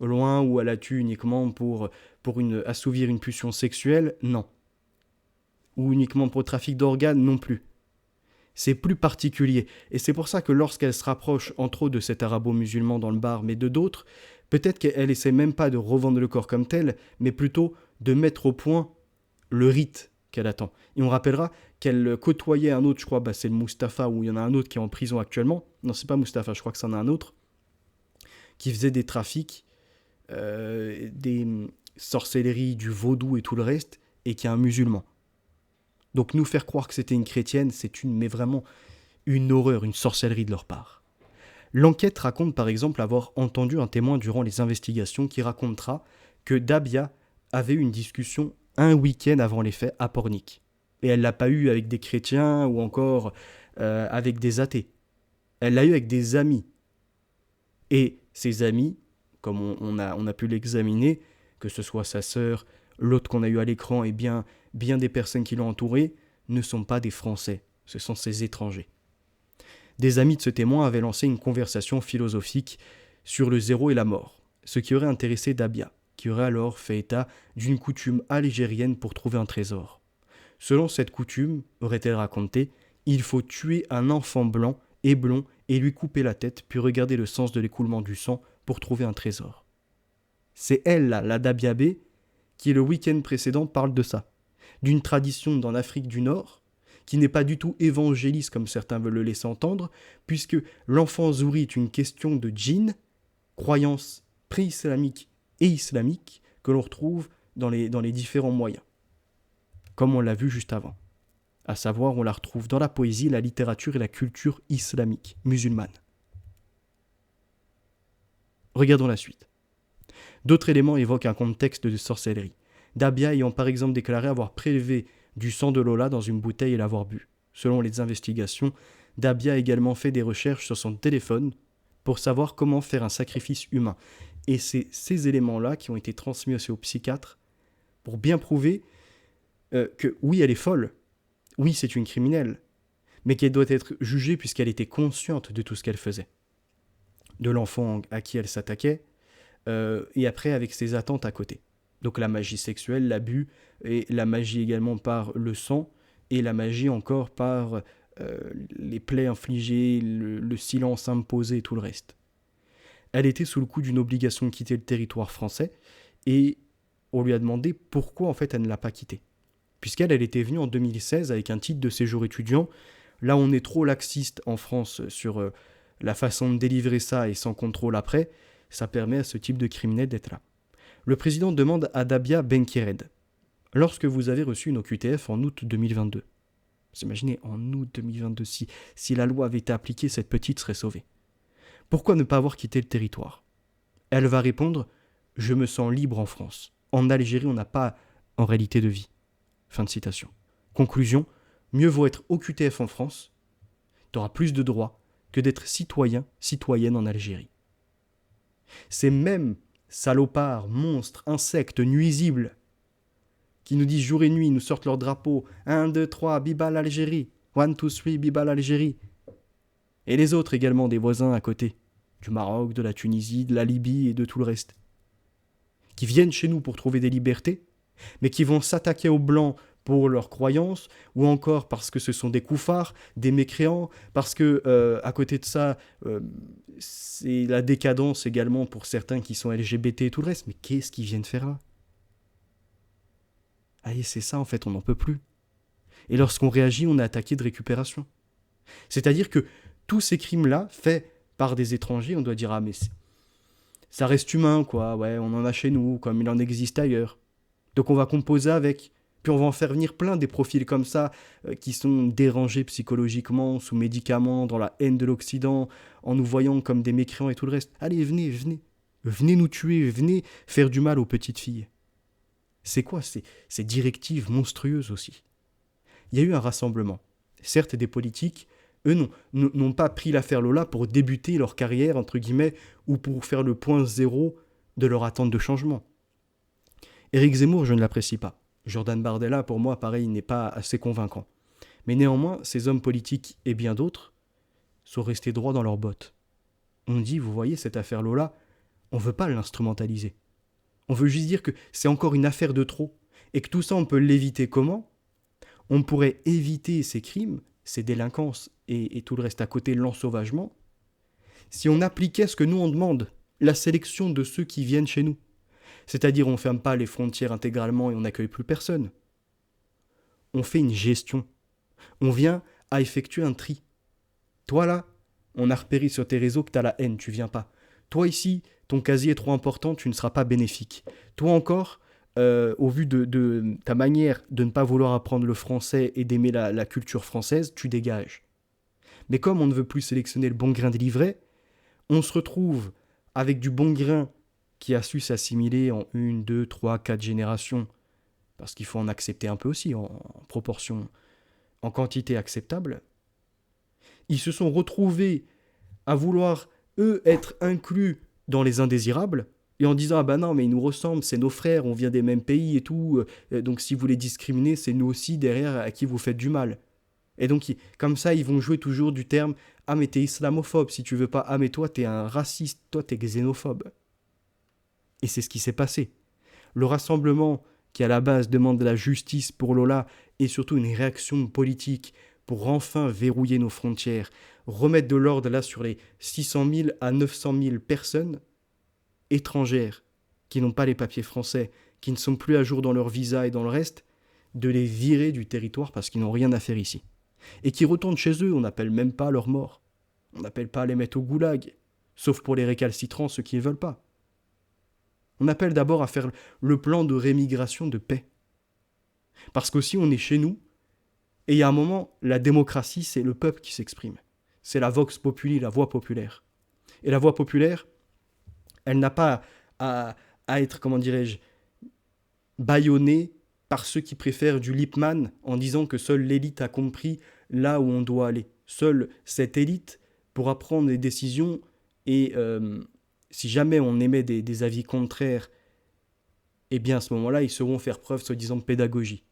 A: Loin où elle a tué uniquement pour assouvir une pulsion sexuelle, non. Ou uniquement pour le trafic d'organes, non plus. C'est plus particulier. Et c'est pour ça que lorsqu'elle se rapproche entre autres de cet arabo-musulman dans le bar, mais de d'autres, peut-être qu'elle essaie même pas de revendre le corps comme tel, mais plutôt de mettre au point le rite qu'elle attend. Et on rappellera qu'elle côtoyait un autre, je crois, c'est le Mustapha, ou il y en a un autre qui est en prison actuellement. Non, c'est pas Mustapha, je crois que c'en a un autre, qui faisait des trafics, des sorcelleries, du vaudou et tout le reste, et qui est un musulman. Donc nous faire croire que c'était une chrétienne, mais vraiment une horreur, une sorcellerie de leur part. L'enquête raconte par exemple avoir entendu un témoin durant les investigations qui racontera que Dabia avait eu une discussion un week-end avant les faits à Pornic. Et elle l'a pas eu avec des chrétiens ou encore avec des athées. Elle l'a eu avec des amis. Et ces amis, comme on a pu l'examiner, que ce soit sa sœur, l'autre qu'on a eu à l'écran et bien des personnes qui l'ont entouré, ne sont pas des Français, ce sont ces étrangers. Des amis de ce témoin avaient lancé une conversation philosophique sur le zéro et la mort, ce qui aurait intéressé Dabia, qui aurait alors fait état d'une coutume algérienne pour trouver un trésor. Selon cette coutume, aurait-elle raconté, il faut tuer un enfant blanc et blond et lui couper la tête, puis regarder le sens de l'écoulement du sang pour trouver un trésor. C'est elle, là, la Dabia B, qui le week-end précédent parle de ça, d'une tradition dans l'Afrique du Nord, qui n'est pas du tout évangéliste comme certains veulent le laisser entendre, puisque l'enfant zouri est une question de djinn, croyance pré-islamique et islamique, que l'on retrouve dans les différents moyens, comme on l'a vu juste avant. À savoir, on la retrouve dans la poésie, la littérature et la culture islamique, musulmane. Regardons la suite. D'autres éléments évoquent un contexte de sorcellerie. Dabia ayant par exemple déclaré avoir prélevé du sang de Lola dans une bouteille et l'avoir bu. Selon les investigations, Dabia a également fait des recherches sur son téléphone pour savoir comment faire un sacrifice humain. Et c'est ces éléments-là qui ont été transmis aussi au psychiatre pour bien prouver que oui, elle est folle, oui, c'est une criminelle, mais qu'elle doit être jugée puisqu'elle était consciente de tout ce qu'elle faisait. De l'enfant à qui elle s'attaquait, et après avec ses attentes à côté. Donc la magie sexuelle, l'abus, et la magie également par le sang, et la magie encore par les plaies infligées, le silence imposé et tout le reste. Elle était sous le coup d'une obligation de quitter le territoire français, et on lui a demandé pourquoi en fait elle ne l'a pas quitté. Puisqu'elle était venue en 2016 avec un titre de séjour étudiant. Là, on est trop laxiste en France sur la façon de délivrer ça et sans contrôle après, ça permet à ce type de criminel d'être là. Le président demande à Dabia Benkired, lorsque vous avez reçu une OQTF en août 2022. Vous imaginez, en août 2022, si la loi avait été appliquée, cette petite serait sauvée. Pourquoi ne pas avoir quitté le territoire ? Elle va répondre « Je me sens libre en France. En Algérie, on n'a pas en réalité de vie. » Fin de citation. Conclusion, mieux vaut être OQTF en France, tu auras plus de droits que d'être citoyen, citoyenne en Algérie. Ces mêmes salopards, monstres, insectes, nuisibles, qui nous disent jour et nuit, nous sortent leur drapeau, 1, 2, 3, Biba l'Algérie, 1, 2, 3, Biba l'Algérie. Et les autres également, des voisins à côté, du Maroc, de la Tunisie, de la Libye et de tout le reste, qui viennent chez nous pour trouver des libertés, mais qui vont s'attaquer aux Blancs pour leurs croyances, ou encore parce que ce sont des koufars, des mécréants, parce que, à côté de ça, c'est la décadence également pour certains qui sont LGBT et tout le reste. Mais qu'est-ce qu'ils viennent faire là ? Allez, c'est ça en fait, on n'en peut plus. Et lorsqu'on réagit, on est attaqué de récupération. C'est-à-dire que tous ces crimes-là, faits par des étrangers, on doit dire « Ah mais ça reste humain, quoi, ouais, on en a chez nous, comme il en existe ailleurs. » Donc on va composer avec, puis on va en faire venir plein des profils comme ça, qui sont dérangés psychologiquement, sous médicaments, dans la haine de l'Occident, en nous voyant comme des mécréants et tout le reste. Allez, venez nous tuer, venez faire du mal aux petites filles. C'est quoi ces directives monstrueuses aussi ? Il y a eu un rassemblement. Certes, des politiques, eux n'ont pas pris l'affaire Lola pour débuter leur carrière, entre guillemets, ou pour faire le point zéro de leur attente de changement. Éric Zemmour, je ne l'apprécie pas. Jordan Bardella, pour moi, pareil, n'est pas assez convaincant. Mais néanmoins, ces hommes politiques et bien d'autres sont restés droits dans leurs bottes. On dit, vous voyez, cette affaire Lola, on ne veut pas l'instrumentaliser. On veut juste dire que c'est encore une affaire de trop, et que tout ça, on peut l'éviter comment ? On pourrait éviter ces crimes, ces délinquances et tout le reste à côté, l'ensauvagement, si on appliquait ce que nous on demande, la sélection de ceux qui viennent chez nous. C'est-à-dire on ne ferme pas les frontières intégralement et on n'accueille plus personne. On fait une gestion. On vient à effectuer un tri. Toi là, on a repéré sur tes réseaux que tu as la haine, tu viens pas. Toi ici, ton casier est trop important, tu ne seras pas bénéfique. Toi encore, au vu de ta manière de ne pas vouloir apprendre le français et d'aimer la culture française, tu dégages. Mais comme on ne veut plus sélectionner le bon grain des livrets, on se retrouve avec du bon grain qui a su s'assimiler en 1, 2, 3, 4 générations, parce qu'il faut en accepter un peu aussi, en proportion, en quantité acceptable. Ils se sont retrouvés à vouloir, eux, être inclus dans les indésirables, et en disant « Ah ben non, mais ils nous ressemblent, c'est nos frères, on vient des mêmes pays et tout, donc si vous les discriminez, c'est nous aussi derrière à qui vous faites du mal. » Et donc, comme ça, ils vont jouer toujours du terme « Ah mais t'es islamophobe, si tu veux pas, ah mais toi t'es un raciste, toi t'es xénophobe. » Et c'est ce qui s'est passé. Le rassemblement qui à la base demande de la justice pour Lola et surtout une réaction politique pour enfin verrouiller nos frontières, remettre de l'ordre là sur les 600 000 à 900 000 personnes étrangères qui n'ont pas les papiers français, qui ne sont plus à jour dans leur visa et dans le reste, de les virer du territoire parce qu'ils n'ont rien à faire ici. et qui retournent chez eux. On n'appelle même pas leurs morts. On n'appelle pas à les mettre au goulag, sauf pour les récalcitrants, ceux qui ne veulent pas. On appelle d'abord à faire le plan de rémigration de paix. Parce qu'aussi on est chez nous, et il y a un moment, la démocratie, c'est le peuple qui s'exprime. C'est la vox populi, la voix populaire. Et la voix populaire, elle n'a pas à être, comment dirais-je, bâillonnée par ceux qui préfèrent du Lippmann en disant que seule l'élite a compris là où on doit aller. Seule cette élite pourra prendre des décisions et si jamais on émet des avis contraires, eh bien à ce moment-là, ils sauront faire preuve, soi-disant, de pédagogie,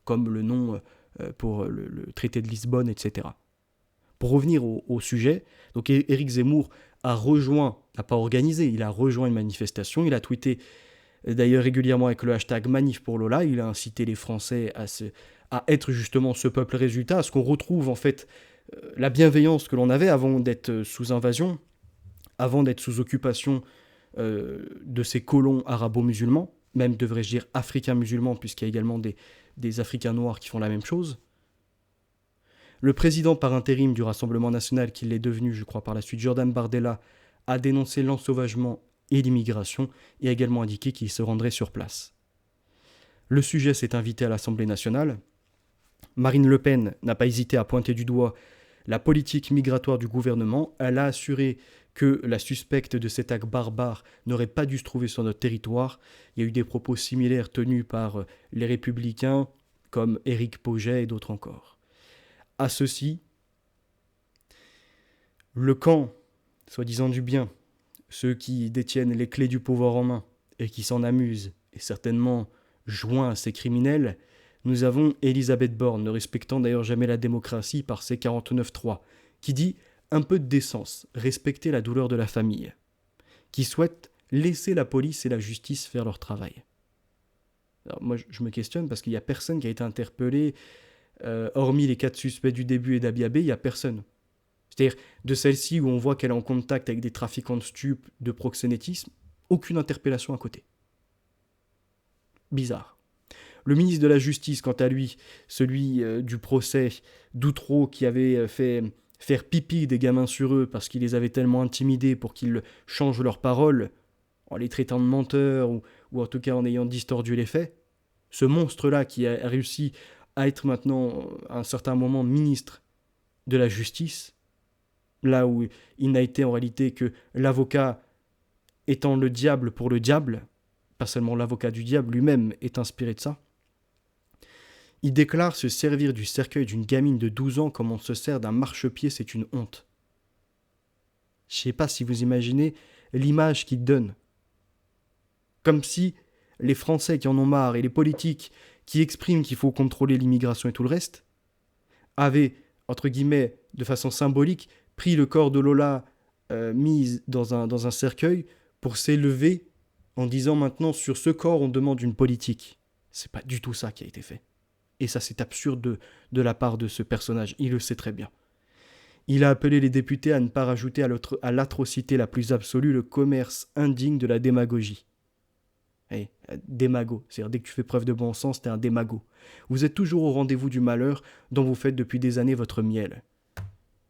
A: comme le nom pour le traité de Lisbonne, etc. Pour revenir au sujet, donc Éric Zemmour a rejoint, n'a pas organisé, il a rejoint une manifestation, il a tweeté d'ailleurs régulièrement avec le hashtag Manif pour Lola, il a incité les Français à être justement ce peuple résultat, à ce qu'on retrouve en fait la bienveillance que l'on avait avant d'être sous invasion, avant d'être sous occupation de ces colons arabo-musulmans, même devrais-je dire africains musulmans, puisqu'il y a également des Africains noirs qui font la même chose. Le président par intérim du Rassemblement national, qui l'est devenu, je crois, par la suite, Jordan Bardella, a dénoncé l'ensauvagement et l'immigration et a également indiqué qu'il se rendrait sur place. Le sujet s'est invité à l'Assemblée nationale. Marine Le Pen n'a pas hésité à pointer du doigt la politique migratoire du gouvernement. Elle a assuré que la suspecte de cet acte barbare n'aurait pas dû se trouver sur notre territoire. Il y a eu des propos similaires tenus par les Républicains, comme Éric Pauget et d'autres encore. À ceci, le camp, soi-disant du bien, ceux qui détiennent les clés du pouvoir en main et qui s'en amusent, et certainement joints à ces criminels, nous avons Elisabeth Borne, ne respectant d'ailleurs jamais la démocratie par ses 49.3, qui dit un peu de décence, respecter la douleur de la famille, qui souhaite laisser la police et la justice faire leur travail. Alors moi je me questionne parce qu'il n'y a personne qui a été interpellé, hormis les 4 suspects du début et d'Abiabé, il n'y a personne. C'est-à-dire, de celle-ci où on voit qu'elle est en contact avec des trafiquants de stupes, de proxénétisme, aucune interpellation à côté. Bizarre. Le ministre de la Justice, quant à lui, celui du procès d'Outreau qui avait fait faire pipi des gamins sur eux parce qu'il les avait tellement intimidés pour qu'ils changent leurs paroles, en les traitant de menteurs ou en tout cas en ayant distordu les faits, ce monstre-là qui a réussi à être maintenant, à un certain moment, ministre de la Justice, là où il n'a été en réalité que l'avocat étant le diable pour le diable, pas seulement l'avocat du diable lui-même est inspiré de ça. Il déclare se servir du cercueil d'une gamine de 12 ans comme on se sert d'un marchepied, c'est une honte. Je ne sais pas si vous imaginez l'image qu'il donne. Comme si les Français qui en ont marre et les politiques qui expriment qu'il faut contrôler l'immigration et tout le reste, avaient, entre guillemets, de façon symbolique, pris le corps de Lola mis dans un cercueil pour s'élever en disant maintenant sur ce corps on demande une politique. C'est pas du tout ça qui a été fait. Et ça c'est absurde de la part de ce personnage, il le sait très bien. Il a appelé les députés à ne pas rajouter à l'atrocité la plus absolue le commerce indigne de la démagogie. Démago, c'est-à-dire dès que tu fais preuve de bon sens, t'es un démago. Vous êtes toujours au rendez-vous du malheur dont vous faites depuis des années votre miel.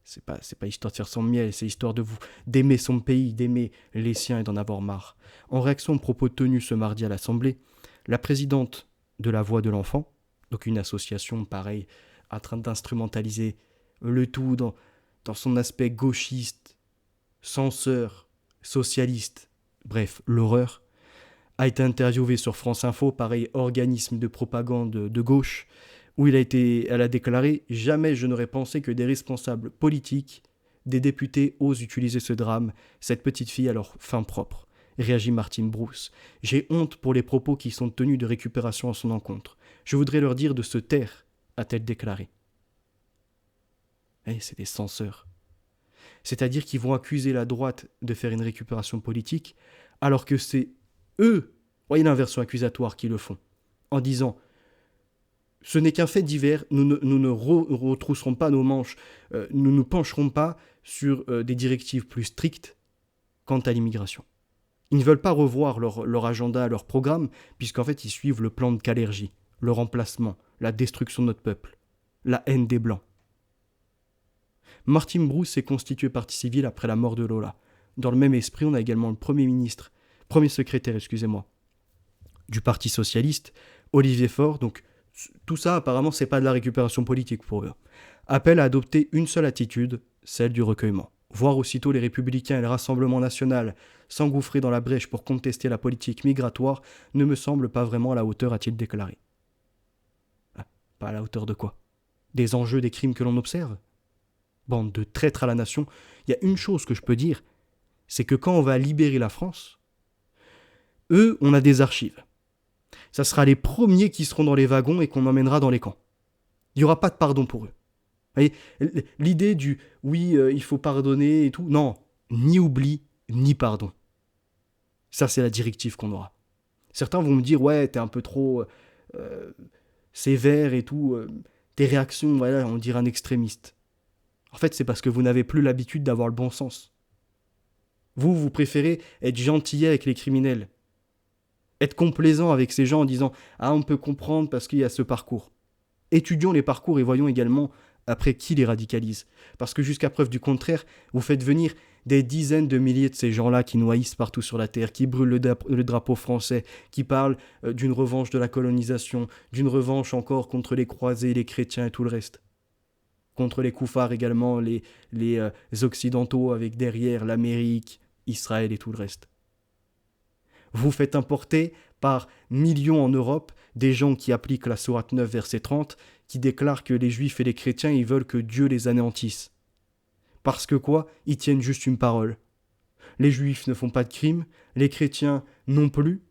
A: C'est pas histoire de faire son miel, c'est histoire d'aimer son pays, d'aimer les siens et d'en avoir marre. En réaction aux propos tenus ce mardi à l'Assemblée, la présidente de La Voix de l'Enfant, donc une association pareille, en train d'instrumentaliser le tout dans son aspect gauchiste, censeur, socialiste, bref, l'horreur, a été interviewée sur France Info, pareil organisme de propagande de gauche, où elle a déclaré « Jamais je n'aurais pensé que des responsables politiques, des députés osent utiliser ce drame, cette petite fille à leur fin propre », réagit Martine Brousse. « J'ai honte pour les propos qui sont tenus de récupération à son encontre. Je voudrais leur dire de se taire », a-t-elle déclaré. C'est des censeurs. C'est-à-dire qu'ils vont accuser la droite de faire une récupération politique, alors que c'est eux, voyez l'inversion accusatoire, qui le font, en disant « Ce n'est qu'un fait divers, nous ne retrousserons pas nos manches, nous ne nous pencherons pas sur des directives plus strictes quant à l'immigration. » Ils ne veulent pas revoir leur agenda, leur programme, puisqu'en fait ils suivent le plan de Kalergi, le remplacement, la destruction de notre peuple, la haine des Blancs. Martin Bruce s'est constitué partie civile après la mort de Lola. Dans le même esprit, on a également le premier secrétaire, du Parti socialiste, Olivier Faure. Donc tout ça, apparemment, c'est pas de la récupération politique pour eux. Appelle à adopter une seule attitude, celle du recueillement. Voir aussitôt les Républicains et le Rassemblement national s'engouffrer dans la brèche pour contester la politique migratoire ne me semble pas vraiment à la hauteur, a-t-il déclaré. Ah, pas à la hauteur de quoi ? Des enjeux des crimes que l'on observe ? Bande de traîtres à la nation, il y a une chose que je peux dire, c'est que quand on va libérer la France, eux, on a des archives. Ça sera les premiers qui seront dans les wagons et qu'on emmènera dans les camps. Il n'y aura pas de pardon pour eux. Vous voyez, l'idée du « oui, il faut pardonner » et tout, non, ni oubli, ni pardon. Ça, c'est la directive qu'on aura. Certains vont me dire « ouais, t'es un peu trop sévère et tout, tes réactions, voilà, on dirait un extrémiste. » En fait, c'est parce que vous n'avez plus l'habitude d'avoir le bon sens. Vous préférez être gentillet avec les criminels. Être complaisant avec ces gens en disant « ah, on peut comprendre parce qu'il y a ce parcours ». Étudions les parcours et voyons également après qui les radicalise. Parce que jusqu'à preuve du contraire, vous faites venir des dizaines de milliers de ces gens-là qui noyissent partout sur la terre, qui brûlent le drapeau français, qui parlent d'une revanche de la colonisation, d'une revanche encore contre les croisés, les chrétiens et tout le reste. Contre les koufars également, les occidentaux avec derrière l'Amérique, Israël et tout le reste. Vous faites importer par millions en Europe des gens qui appliquent la sourate 9 verset 30, qui déclarent que les juifs et les chrétiens, ils veulent que Dieu les anéantisse. Parce que quoi ? Ils tiennent juste une parole. Les juifs ne font pas de crimes, les chrétiens non plus,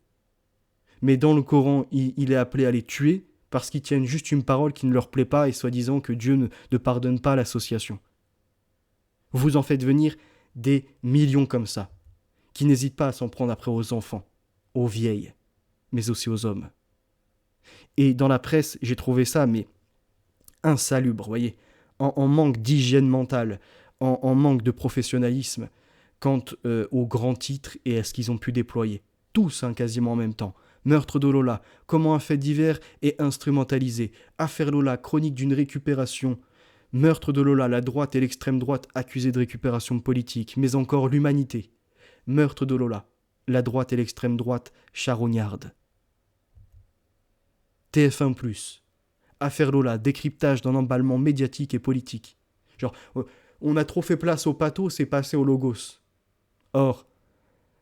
A: mais dans le Coran, il est appelé à les tuer parce qu'ils tiennent juste une parole qui ne leur plaît pas et soi-disant que Dieu ne pardonne pas l'association. Vous en faites venir des millions comme ça, qui n'hésitent pas à s'en prendre après aux enfants, aux vieilles, mais aussi aux hommes. Et dans la presse, j'ai trouvé ça, mais insalubre, voyez, en manque d'hygiène mentale, en manque de professionnalisme, quant aux grands titres et à ce qu'ils ont pu déployer. Tous, quasiment en même temps. Meurtre de Lola, comment un fait divers est instrumentalisé. Affaire Lola, chronique d'une récupération. Meurtre de Lola, la droite et l'extrême droite accusées de récupération politique, mais encore l'humanité. Meurtre de Lola, la droite et l'extrême droite charognarde. TF1+, Affaire Lola, décryptage d'un emballement médiatique et politique. Genre, on a trop fait place au pathos, c'est passé au logos. Or,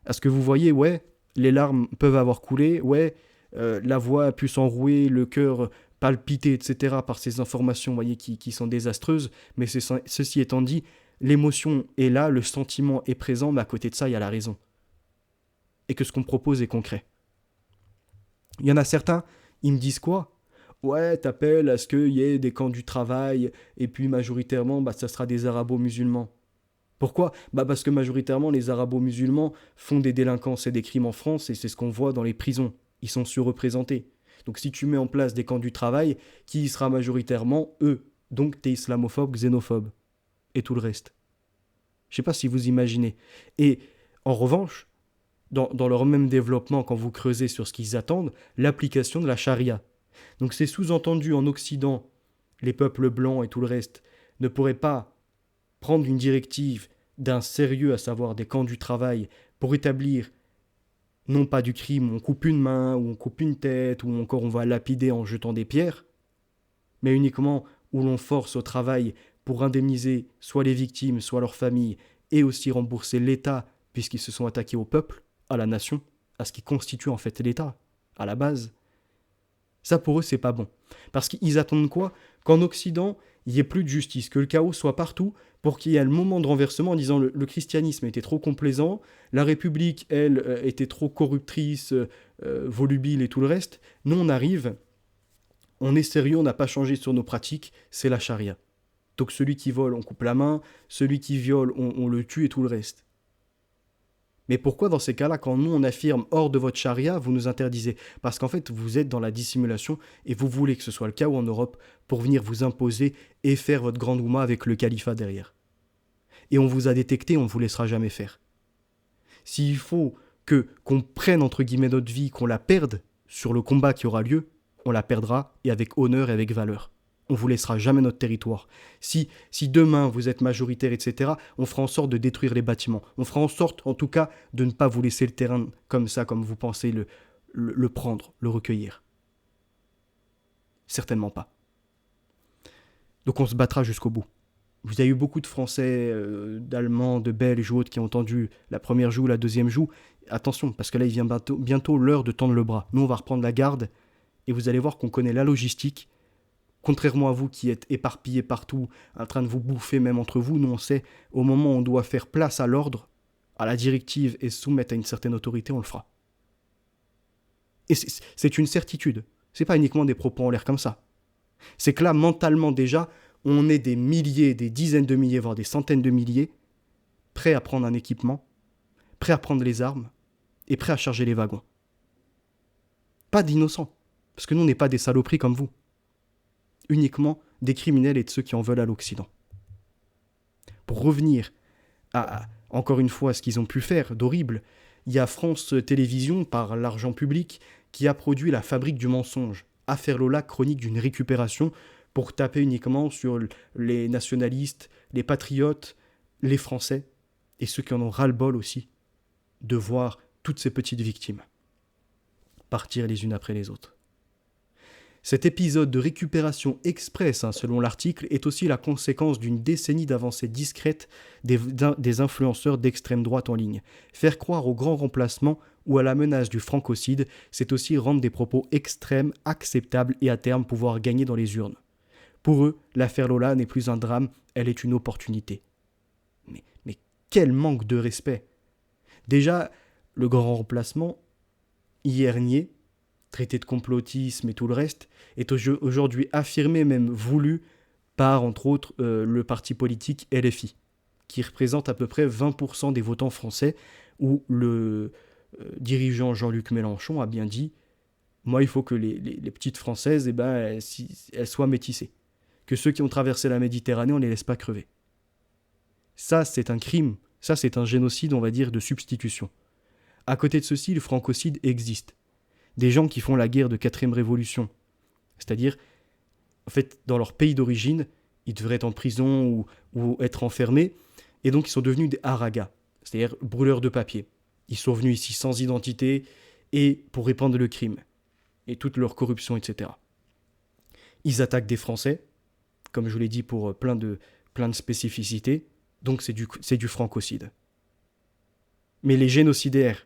A: à ce que vous voyez, ouais, les larmes peuvent avoir coulé, ouais, la voix a pu s'enrouer, le cœur palpiter, etc. par ces informations, voyez, qui sont désastreuses, mais ceci étant dit, l'émotion est là, le sentiment est présent, mais à côté de ça, il y a la raison. Et que ce qu'on propose est concret. Il y en a certains, ils me disent quoi ? Ouais, t'appelles à ce qu'il y ait des camps du travail, et puis majoritairement, ça sera des arabo-musulmans. Pourquoi ? Parce que majoritairement, les arabo-musulmans font des délinquances et des crimes en France, et c'est ce qu'on voit dans les prisons. Ils sont surreprésentés. Donc si tu mets en place des camps du travail, qui y sera majoritairement eux. Donc t'es islamophobe, xénophobe. Et tout le reste. Je sais pas si vous imaginez. Et en revanche, dans leur même développement, quand vous creusez sur ce qu'ils attendent, l'application de la charia. Donc c'est sous-entendu en Occident, les peuples blancs et tout le reste ne pourraient pas prendre une directive d'un sérieux, à savoir des camps du travail, pour établir non pas du crime où on coupe une main, où on coupe une tête, ou encore on va lapider en jetant des pierres, mais uniquement où l'on force au travail pour indemniser soit les victimes, soit leurs familles, et aussi rembourser l'État, puisqu'ils se sont attaqués au peuple, à la nation, à ce qui constitue en fait l'État, à la base. Ça pour eux c'est pas bon. Parce qu'ils attendent quoi ? Qu'en Occident, il n'y ait plus de justice, que le chaos soit partout, pour qu'il y ait le moment de renversement en disant le christianisme était trop complaisant, la République, elle, était trop corruptrice, volubile et tout le reste. Nous on arrive, on est sérieux, on n'a pas changé sur nos pratiques, c'est la charia. Donc celui qui vole, on coupe la main, celui qui viole, on le tue et tout le reste. Mais pourquoi dans ces cas-là, quand nous on affirme hors de votre charia, vous nous interdisez ? Parce qu'en fait, vous êtes dans la dissimulation et vous voulez que ce soit le cas en Europe pour venir vous imposer et faire votre grande oumma avec le califat derrière. Et on vous a détecté, on ne vous laissera jamais faire. S'il faut qu'on prenne entre guillemets notre vie, qu'on la perde sur le combat qui aura lieu, on la perdra et avec honneur et avec valeur. On vous laissera jamais notre territoire. Si demain vous êtes majoritaire, etc., on fera en sorte de détruire les bâtiments. On fera en sorte, en tout cas, de ne pas vous laisser le terrain comme ça, comme vous pensez le prendre, le recueillir. Certainement pas. Donc on se battra jusqu'au bout. Vous avez eu beaucoup de Français, d'Allemands, de Belges ou autres qui ont entendu la première joue, la deuxième joue. Attention, parce que là, il vient bientôt l'heure de tendre le bras. Nous, on va reprendre la garde et vous allez voir qu'on connaît la logistique. Contrairement à vous qui êtes éparpillés partout, en train de vous bouffer même entre vous, nous on sait, au moment où on doit faire place à l'ordre, à la directive et se soumettre à une certaine autorité, on le fera. Et c'est une certitude. C'est pas uniquement des propos en l'air comme ça. C'est que là, mentalement déjà, on est des milliers, des dizaines de milliers, voire des centaines de milliers, prêts à prendre un équipement, prêts à prendre les armes et prêts à charger les wagons. Pas d'innocents, parce que nous on n'est pas des saloperies comme vous. Uniquement des criminels et de ceux qui en veulent à l'Occident. Pour revenir encore une fois, à ce qu'ils ont pu faire d'horrible, il y a France Télévisions, par l'argent public, qui a produit La Fabrique du mensonge, Affaire Lola, chronique d'une récupération, pour taper uniquement sur les nationalistes, les patriotes, les Français, et ceux qui en ont ras-le-bol aussi, de voir toutes ces petites victimes partir les unes après les autres. Cet épisode de récupération express, selon l'article, est aussi la conséquence d'une décennie d'avancées discrètes des influenceurs d'extrême droite en ligne. Faire croire au grand remplacement ou à la menace du francocide, c'est aussi rendre des propos extrêmes acceptables et à terme pouvoir gagner dans les urnes. Pour eux, l'affaire Lola n'est plus un drame, elle est une opportunité. Mais quel manque de respect! Déjà, le grand remplacement, hier nié, traité de complotisme et tout le reste, est aujourd'hui affirmé, même voulu, par, entre autres, le parti politique LFI, qui représente à peu près 20% des votants français, où le dirigeant Jean-Luc Mélenchon a bien dit « Moi, il faut que les petites Françaises, elles soient métissées. Que ceux qui ont traversé la Méditerranée, on ne les laisse pas crever. » Ça, c'est un crime. Ça, c'est un génocide, on va dire, de substitution. À côté de ceci, le francocide existe. Des gens qui font la guerre de 4e révolution. C'est-à-dire, en fait, dans leur pays d'origine, ils devraient être en prison ou être enfermés, et donc ils sont devenus des haragas, c'est-à-dire brûleurs de papier. Ils sont venus ici sans identité et pour répandre le crime, et toute leur corruption, etc. Ils attaquent des Français, comme je vous l'ai dit, pour plein de spécificités, donc c'est du francocide. Mais les génocidaires,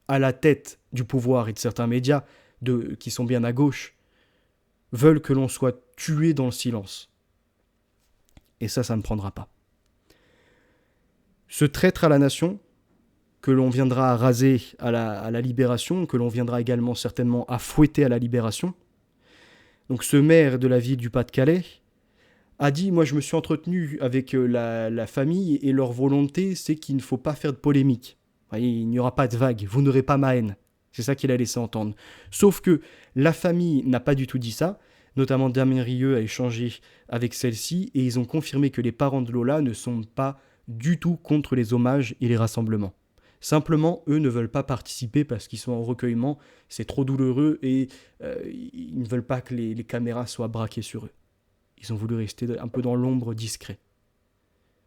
A: à la tête du pouvoir et de certains médias qui sont bien à gauche, veulent que l'on soit tué dans le silence. Et ça ne prendra pas. Ce traître à la nation, que l'on viendra à raser à la libération, que l'on viendra également certainement à fouetter à la libération, donc ce maire de la ville du Pas-de-Calais a dit « Moi je me suis entretenu avec la famille et leur volonté c'est qu'il ne faut pas faire de polémique. Voyez, il n'y aura pas de vague, vous n'aurez pas ma haine. » C'est ça qu'il a laissé entendre. Sauf que la famille n'a pas du tout dit ça, notamment Damien Rieu a échangé avec celle-ci, et ils ont confirmé que les parents de Lola ne sont pas du tout contre les hommages et les rassemblements. Simplement, eux ne veulent pas participer parce qu'ils sont en recueillement, c'est trop douloureux et ils ne veulent pas que les caméras soient braquées sur eux. Ils ont voulu rester un peu dans l'ombre discret,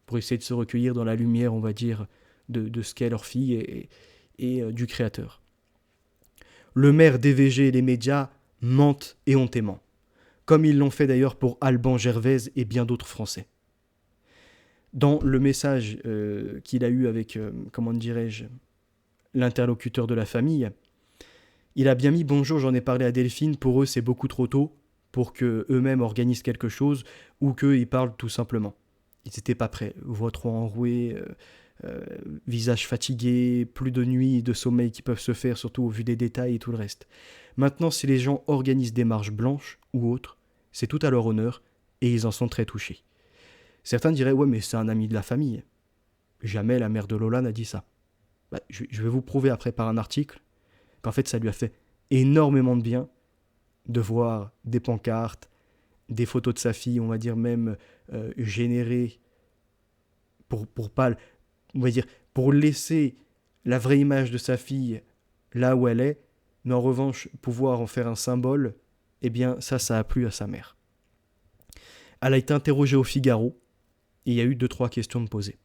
A: pour essayer de se recueillir dans la lumière, on va dire, de ce qu'est leur fille et du créateur. Le maire DVG et les médias mentent éhontément, comme ils l'ont fait d'ailleurs pour Alban Gervaise et bien d'autres Français. Dans le message qu'il a eu avec, l'interlocuteur de la famille, il a bien mis « Bonjour, j'en ai parlé à Delphine, pour eux c'est beaucoup trop tôt pour qu'eux-mêmes organisent quelque chose ou qu'ils parlent tout simplement. » Ils n'étaient pas prêts, voix trop enrouée, visage fatigué, plus de nuit, de sommeil qui peuvent se faire, surtout au vu des détails et tout le reste. Maintenant, si les gens organisent des marches blanches ou autres, c'est tout à leur honneur et ils en sont très touchés. Certains diraient « Ouais, mais c'est un ami de la famille. » Jamais la mère de Lola n'a dit ça. Je vais vous prouver après par un article qu'en fait, ça lui a fait énormément de bien de voir des pancartes, des photos de sa fille, on va dire même générées pour laisser la vraie image de sa fille là où elle est, mais en revanche, pouvoir en faire un symbole, eh bien, ça a plu à sa mère. Elle a été interrogée au Figaro et il y a eu 2-3 questions de posées.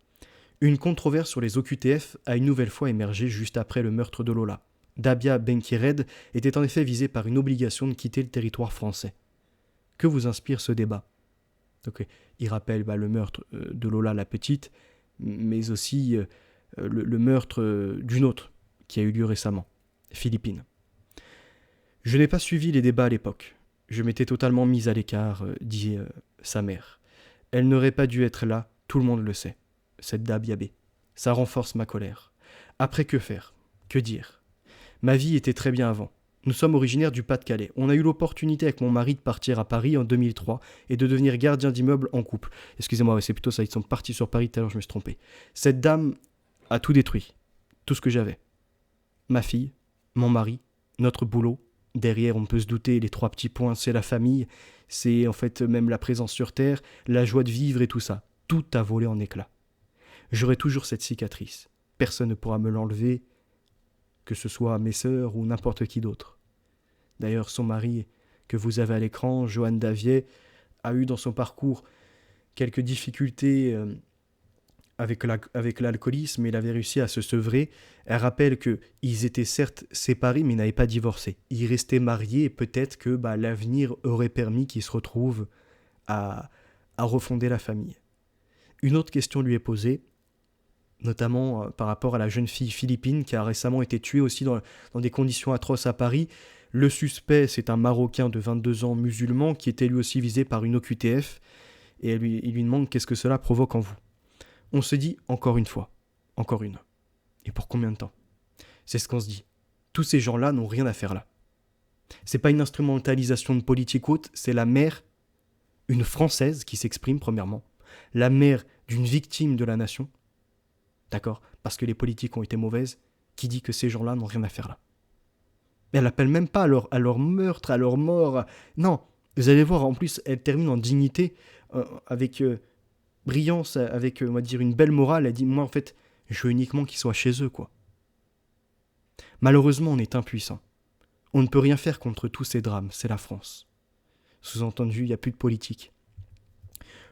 A: Une controverse sur les OQTF a une nouvelle fois émergé juste après le meurtre de Lola. Dabia Benkired était en effet visée par une obligation de quitter le territoire français. Que vous inspire ce débat ? Donc, il rappelle le meurtre de Lola la petite, mais aussi le meurtre d'une autre qui a eu lieu récemment, Philippine. Je n'ai pas suivi les débats à l'époque. Je m'étais totalement mise à l'écart, dit sa mère. Elle n'aurait pas dû être là, tout le monde le sait. Cette Dabia B. Ça renforce ma colère. Après, que faire ? Que dire ? Ma vie était très bien avant. Nous sommes originaires du Pas-de-Calais. On a eu l'opportunité avec mon mari de partir à Paris en 2003 et de devenir gardien d'immeuble en couple. Excusez-moi, c'est plutôt ça, ils sont partis sur Paris tout à l'heure, je me suis trompé. Cette dame a tout détruit. Tout ce que j'avais. Ma fille, mon mari, notre boulot. Derrière, on peut se douter, les 3 petits points, c'est la famille. C'est en fait même la présence sur Terre, la joie de vivre et tout ça. Tout a volé en éclats. J'aurai toujours cette cicatrice. Personne ne pourra me l'enlever, que ce soit mes sœurs ou n'importe qui d'autre. D'ailleurs, son mari, que vous avez à l'écran, Johan Davier, a eu dans son parcours quelques difficultés avec l'alcoolisme, mais il avait réussi à se sevrer. Elle rappelle qu'ils étaient certes séparés, mais ils n'avaient pas divorcé. Ils restaient mariés et peut-être que l'avenir aurait permis qu'ils se retrouvent à refonder la famille. Une autre question lui est posée, notamment par rapport à la jeune fille Philippine qui a récemment été tuée aussi dans des conditions atroces à Paris. Le suspect, c'est un Marocain de 22 ans musulman qui était lui aussi visé par une OQTF et il lui demande qu'est-ce que cela provoque en vous. On se dit encore une fois, encore une. Et pour combien de temps ? C'est ce qu'on se dit. Tous ces gens-là n'ont rien à faire là. C'est pas une instrumentalisation de politique haute, c'est la mère, une Française qui s'exprime premièrement, la mère d'une victime de la nation, d'accord, parce que les politiques ont été mauvaises, qui dit que ces gens-là n'ont rien à faire là. Elle n'appelle même pas à leur meurtre, à leur mort. Non, vous allez voir, en plus, elle termine en dignité, avec brillance, avec, on va dire, une belle morale. Elle dit, moi, en fait, je veux uniquement qu'ils soient chez eux, quoi. Malheureusement, on est impuissant. On ne peut rien faire contre tous ces drames, c'est la France. Sous-entendu, il n'y a plus de politique.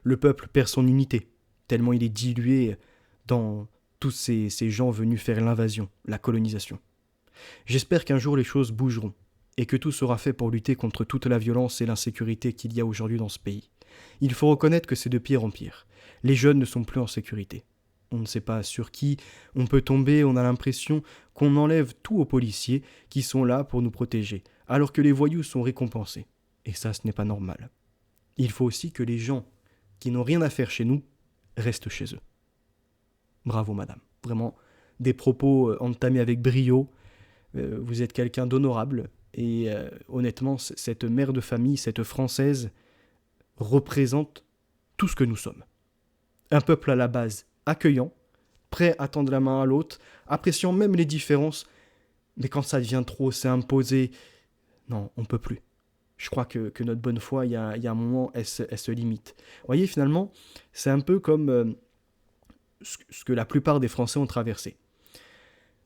A: Le peuple perd son unité, tellement il est dilué dans tous ces gens venus faire l'invasion, la colonisation. J'espère qu'un jour les choses bougeront et que tout sera fait pour lutter contre toute la violence et l'insécurité qu'il y a aujourd'hui dans ce pays. Il faut reconnaître que c'est de pire en pire. Les jeunes ne sont plus en sécurité. On ne sait pas sur qui on peut tomber, on a l'impression qu'on enlève tout aux policiers qui sont là pour nous protéger, alors que les voyous sont récompensés. Et ça, ce n'est pas normal. Il faut aussi que les gens qui n'ont rien à faire chez nous restent chez eux. Bravo madame, vraiment des propos entamés avec brio. Vous êtes quelqu'un d'honorable et honnêtement, cette mère de famille, cette Française, représente tout ce que nous sommes. Un peuple à la base accueillant, prêt à tendre la main à l'autre, appréciant même les différences, mais quand ça devient trop, c'est imposé. Non, on ne peut plus. Je crois que notre bonne foi, il y a un moment, elle se limite. Vous voyez, finalement, c'est un peu comme ce que la plupart des Français ont traversé.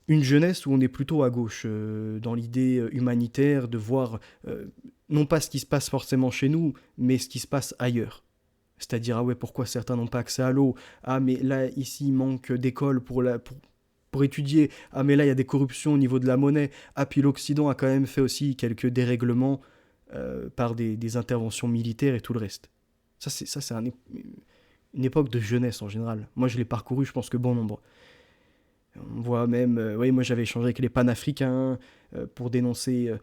A: Une jeunesse où on est plutôt à gauche, dans l'idée humanitaire de voir non pas ce qui se passe forcément chez nous, mais ce qui se passe ailleurs. C'est-à-dire, ah ouais, pourquoi certains n'ont pas accès à l'eau ? Ah, mais là, ici, il manque d'écoles pour étudier. Ah, mais là, il y a des corruptions au niveau de la monnaie. Ah, puis l'Occident a quand même fait aussi quelques dérèglements par des interventions militaires et tout le reste. Ça, c'est une époque de jeunesse en général. Moi, je l'ai parcouru, je pense que bon nombre. On voit même, moi j'avais échangé avec les panafricains pour dénoncer,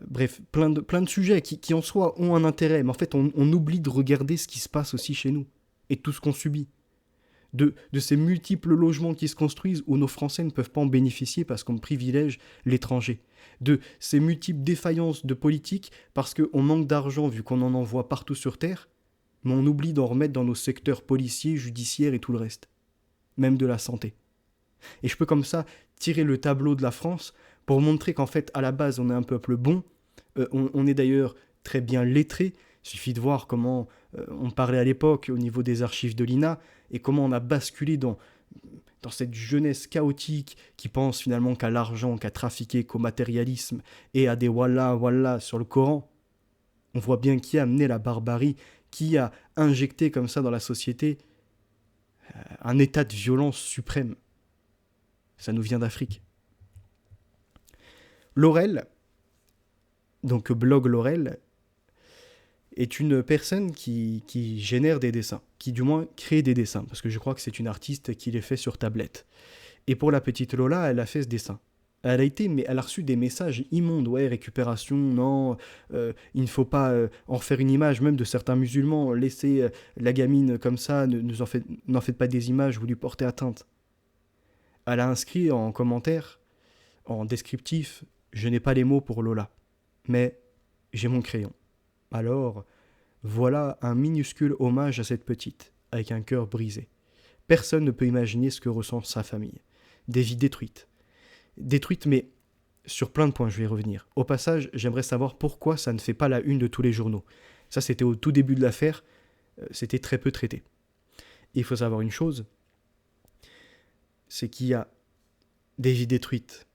A: bref, plein de sujets qui en soi ont un intérêt, mais en fait on oublie de regarder ce qui se passe aussi chez nous, et tout ce qu'on subit. De ces multiples logements qui se construisent où nos Français ne peuvent pas en bénéficier parce qu'on privilège l'étranger. De ces multiples défaillances de politique parce qu'on manque d'argent vu qu'on en envoie partout sur Terre, mais on oublie d'en remettre dans nos secteurs policiers, judiciaires et tout le reste. Même de la santé. Et je peux comme ça tirer le tableau de la France pour montrer qu'en fait, à la base, on est un peuple bon. On est d'ailleurs très bien lettré. Il suffit de voir comment on parlait à l'époque au niveau des archives de l'INA et comment on a basculé dans cette jeunesse chaotique qui pense finalement qu'à l'argent, qu'à trafiquer, qu'au matérialisme et à des wallah sur le Coran. On voit bien qui a amené la barbarie, qui a injecter comme ça dans la société un état de violence suprême. Ça nous vient d'Afrique. Laurel, donc blog Laurel, est une personne qui génère des dessins, qui du moins crée des dessins, parce que je crois que c'est une artiste qui les fait sur tablette. Et pour la petite Lola, elle a fait ce dessin. Elle a reçu des messages immondes, ouais, récupération, non, il ne faut pas en faire une image, même de certains musulmans, laissez la gamine comme ça, n'en faites pas des images, vous lui portez atteinte. Elle a inscrit en commentaire, en descriptif, je n'ai pas les mots pour Lola, mais j'ai mon crayon. Alors, voilà un minuscule hommage à cette petite, avec un cœur brisé. Personne ne peut imaginer ce que ressent sa famille. Des vies détruites. Détruites, mais sur plein de points, je vais y revenir. Au passage, j'aimerais savoir pourquoi ça ne fait pas la une de tous les journaux. Ça, c'était au tout début de l'affaire, c'était très peu traité. Et il faut savoir une chose, c'est qu'il y a des vies détruites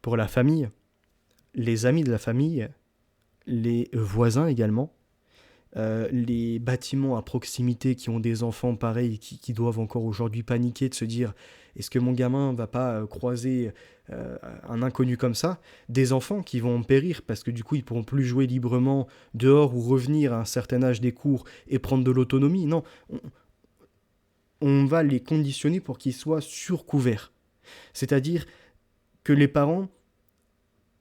A: pour la famille, les amis de la famille, les voisins également, les bâtiments à proximité qui ont des enfants pareils, qui doivent encore aujourd'hui paniquer de se dire est-ce que mon gamin va pas croiser un inconnu comme ça, des enfants qui vont en périr parce que du coup ils pourront plus jouer librement dehors ou revenir à un certain âge des cours et prendre de l'autonomie. Non, on va les conditionner pour qu'ils soient surcouverts. C'est-à-dire que les parents,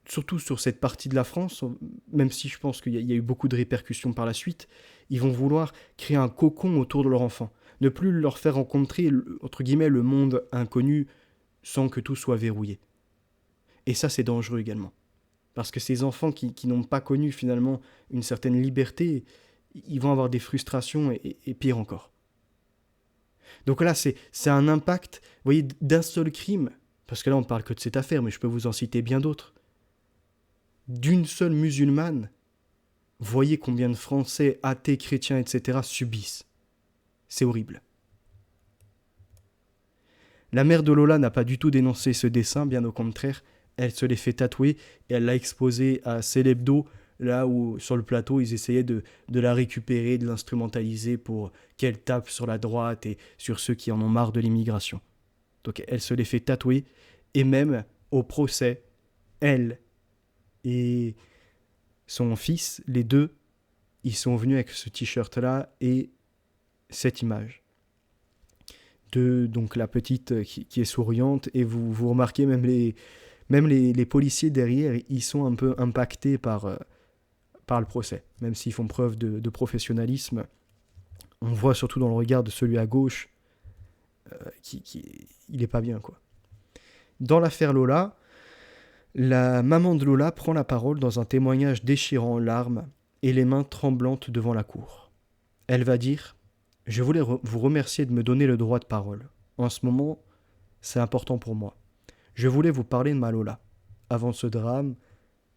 A: surtout sur cette partie de la France, même si je pense qu'il y a eu beaucoup de répercussions par la suite, ils vont vouloir créer un cocon autour de leur enfant. Ne plus leur faire rencontrer, entre guillemets, le monde inconnu sans que tout soit verrouillé. Et ça, c'est dangereux également. Parce que ces enfants qui n'ont pas connu finalement une certaine liberté, ils vont avoir des frustrations et pire encore. Donc là, c'est un impact, vous voyez, d'un seul crime, parce que là, on ne parle que de cette affaire, mais je peux vous en citer bien d'autres. D'une seule musulmane, voyez combien de Français, athées, chrétiens, etc. subissent. C'est horrible. La mère de Lola n'a pas du tout dénoncé ce dessin, bien au contraire, elle se l'est fait tatouer et elle l'a exposé à Célébdo, là où sur le plateau ils essayaient de la récupérer, de l'instrumentaliser pour qu'elle tape sur la droite et sur ceux qui en ont marre de l'immigration. Donc elle se l'est fait tatouer et même au procès, elle et son fils, les deux, ils sont venus avec ce t-shirt-là et cette image. De donc la petite qui est souriante, et vous remarquez même les policiers derrière, ils sont un peu impactés par le procès, même s'ils font preuve de professionnalisme. On voit surtout dans le regard de celui à gauche il est pas bien, quoi. Dans l'affaire Lola, la maman de Lola prend la parole dans un témoignage déchirant en larmes et les mains tremblantes devant la cour. Elle va dire « Je voulais vous remercier de me donner le droit de parole. En ce moment, c'est important pour moi. Je voulais vous parler de ma Lola. Avant ce drame,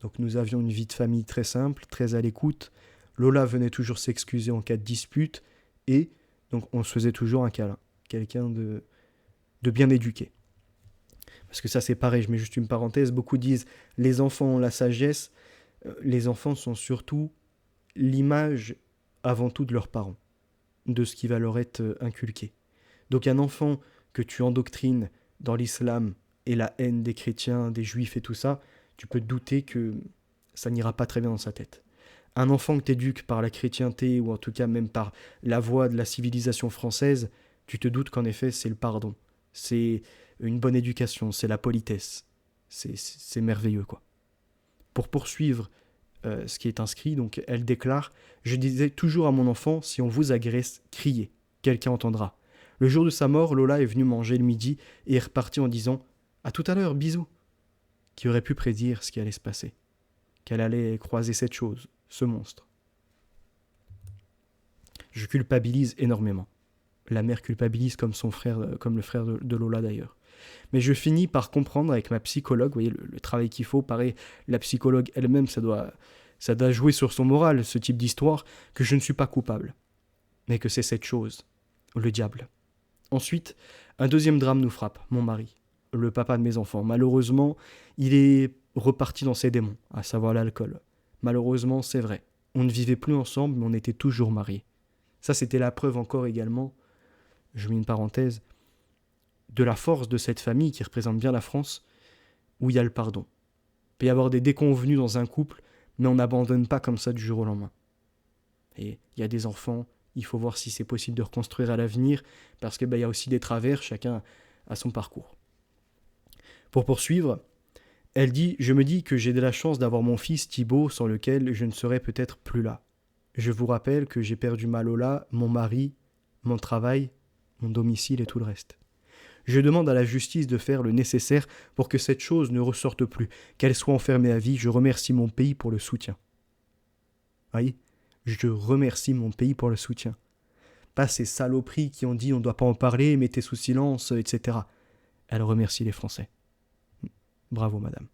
A: donc nous avions une vie de famille très simple, très à l'écoute. Lola venait toujours s'excuser en cas de dispute et donc on se faisait toujours un câlin. Quelqu'un de bien éduqué. » Parce que ça c'est pareil, je mets juste une parenthèse, beaucoup disent les enfants ont la sagesse, les enfants sont surtout l'image avant tout de leurs parents, de ce qui va leur être inculqué. Donc un enfant que tu endoctrines dans l'islam et la haine des chrétiens, des juifs et tout ça, tu peux te douter que ça n'ira pas très bien dans sa tête. Un enfant que tu éduques par la chrétienté, ou en tout cas même par la voie de la civilisation française, tu te doutes qu'en effet c'est le pardon. C'est une bonne éducation, c'est la politesse. C'est merveilleux, quoi. Pour poursuivre ce qui est inscrit, donc elle déclare « Je disais toujours à mon enfant, si on vous agresse, criez, quelqu'un entendra. Le jour de sa mort, Lola est venue manger le midi et est repartie en disant « À tout à l'heure, bisous !» Qui aurait pu prédire ce qui allait se passer, qu'elle allait croiser cette chose, ce monstre. Je culpabilise énormément. La mère culpabilise comme son frère, comme le frère de Lola d'ailleurs. Mais je finis par comprendre avec ma psychologue, vous voyez le travail qu'il faut, pareil, la psychologue elle-même, ça doit jouer sur son moral, ce type d'histoire, que je ne suis pas coupable, mais que c'est cette chose, le diable. Ensuite, un deuxième drame nous frappe, mon mari, le papa de mes enfants. Malheureusement, il est reparti dans ses démons, à savoir l'alcool. Malheureusement, c'est vrai. On ne vivait plus ensemble, mais on était toujours mariés. Ça, c'était la preuve encore également, je mets une parenthèse, de la force de cette famille qui représente bien la France, où il y a le pardon. Il peut y avoir des déconvenus dans un couple, mais on n'abandonne pas comme ça du jour au lendemain. Et il y a des enfants, il faut voir si c'est possible de reconstruire à l'avenir, parce qu'il y a aussi des travers, chacun a son parcours. Pour poursuivre, elle dit « Je me dis que j'ai de la chance d'avoir mon fils Thibaut, sans lequel je ne serais peut-être plus là. Je vous rappelle que j'ai perdu ma Lola, mon mari, mon travail, mon domicile et tout le reste. Je demande à la justice de faire le nécessaire pour que cette chose ne ressorte plus, qu'elle soit enfermée à vie. Je remercie mon pays pour le soutien. » Voyez, je remercie mon pays pour le soutien. Pas ces saloperies qui ont dit on ne doit pas en parler, mettez sous silence, etc. Elle remercie les Français. Bravo madame.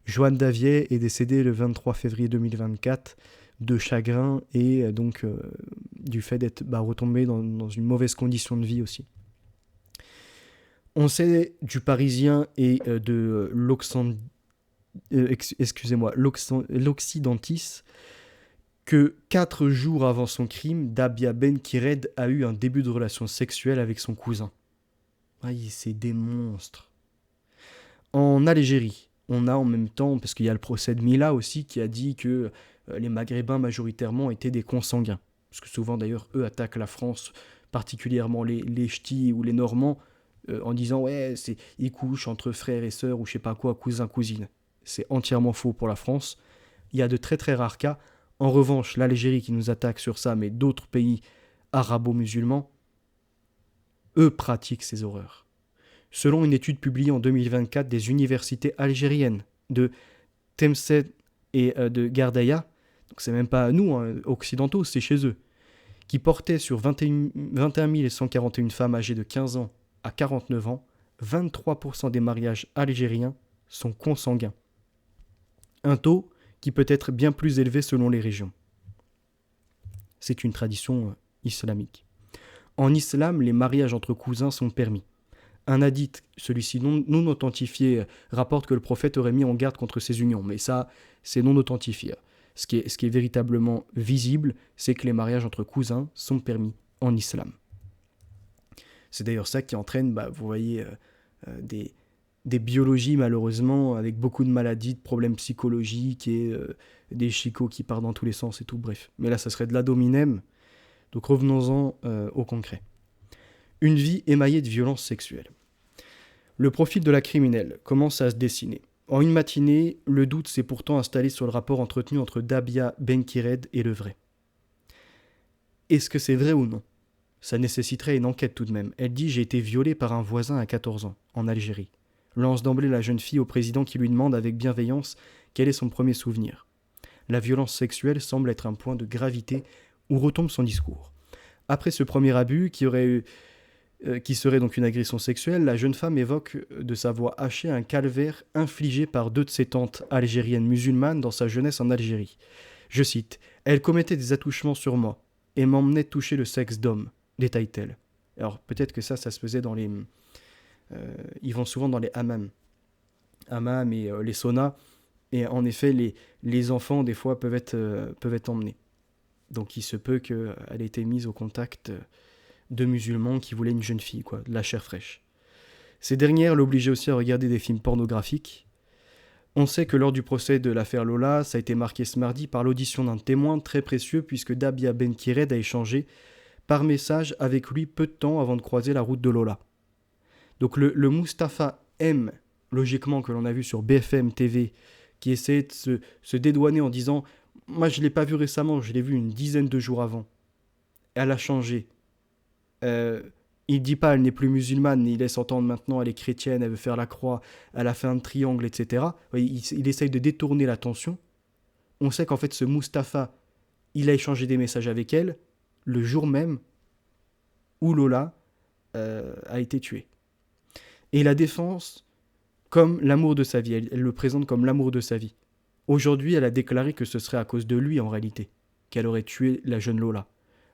A: Joanne Davier est décédée le 23 février 2024 de chagrin et donc du fait d'être retombée dans une mauvaise condition de vie aussi. On sait du Parisien et de l'Occidentis que 4 jours avant son crime, Dabia Benkired a eu un début de relation sexuelle avec son cousin. C'est des monstres. En Algérie, on a en même temps, parce qu'il y a le procès de Mila aussi, qui a dit que les Maghrébins majoritairement étaient des consanguins. Parce que souvent d'ailleurs, eux attaquent la France, particulièrement les ch'tis ou les Normands, en disant ouais, ils couchent entre frères et sœurs ou je sais pas quoi, cousins, cousines. C'est entièrement faux pour la France. Il y a de très très rares cas. En revanche, l'Algérie qui nous attaque sur ça, mais d'autres pays arabo-musulmans, eux pratiquent ces horreurs. Selon une étude publiée en 2024 des universités algériennes de Temsed et de Gardaïa, donc c'est même pas à nous, occidentaux, c'est chez eux, qui portait sur 21 141 femmes âgées de 15 ans à 49 ans, 23% des mariages algériens sont consanguins. Un taux qui peut être bien plus élevé selon les régions. C'est une tradition islamique. En islam, les mariages entre cousins sont permis. Un hadith, celui-ci non authentifié, rapporte que le prophète aurait mis en garde contre ces unions, mais ça, c'est non authentifié. Ce qui est véritablement visible, c'est que les mariages entre cousins sont permis en islam. C'est d'ailleurs ça qui entraîne, vous voyez, des biologies malheureusement, avec beaucoup de maladies, de problèmes psychologiques et des chicots qui partent dans tous les sens et tout, bref. Mais là, ça serait de l'adominem. Donc revenons-en au concret. Une vie émaillée de violences sexuelles. Le profil de la criminelle commence à se dessiner. En une matinée, le doute s'est pourtant installé sur le rapport entretenu entre Dabia Benkired et le vrai. Est-ce que c'est vrai ou non ? Ça nécessiterait une enquête tout de même. Elle dit « J'ai été violée par un voisin à 14 ans, en Algérie ». Lance d'emblée la jeune fille au président qui lui demande avec bienveillance quel est son premier souvenir. La violence sexuelle semble être un point de gravité où retombe son discours. Après ce premier abus, qui serait donc une agression sexuelle, la jeune femme évoque de sa voix hachée un calvaire infligé par 2 de ses tantes algériennes musulmanes dans sa jeunesse en Algérie. Je cite « Elle commettait des attouchements sur moi et m'emmenait toucher le sexe d'homme », détaille-t-elle. Alors peut-être que ça se faisait dans les... ils vont souvent dans les hammams et les saunas, et en effet les enfants des fois peuvent être emmenés. Donc il se peut qu'elle ait été mise au contact de musulmans qui voulaient une jeune fille, de la chair fraîche. Ces dernières l'obligeaient aussi à regarder des films pornographiques. On sait que lors du procès de l'affaire Lola, ça a été marqué ce mardi par l'audition d'un témoin très précieux puisque Dabia Benkired a échangé par message avec lui peu de temps avant de croiser la route de Lola. Donc le Mustapha M, logiquement que l'on a vu sur BFM TV, qui essaie de se dédouaner en disant « Moi je ne l'ai pas vu récemment, je l'ai vu une dizaine de jours avant. Elle a changé. » Il dit pas elle n'est plus musulmane, il laisse entendre maintenant elle est chrétienne, elle veut faire la croix, elle a fait un triangle, etc. Il essaye de détourner l'attention. On sait qu'en fait ce Mustapha, il a échangé des messages avec elle le jour même où Lola a été tuée. Et la défense, comme l'amour de sa vie, elle le présente comme l'amour de sa vie. Aujourd'hui, elle a déclaré que ce serait à cause de lui en réalité, qu'elle aurait tué la jeune Lola.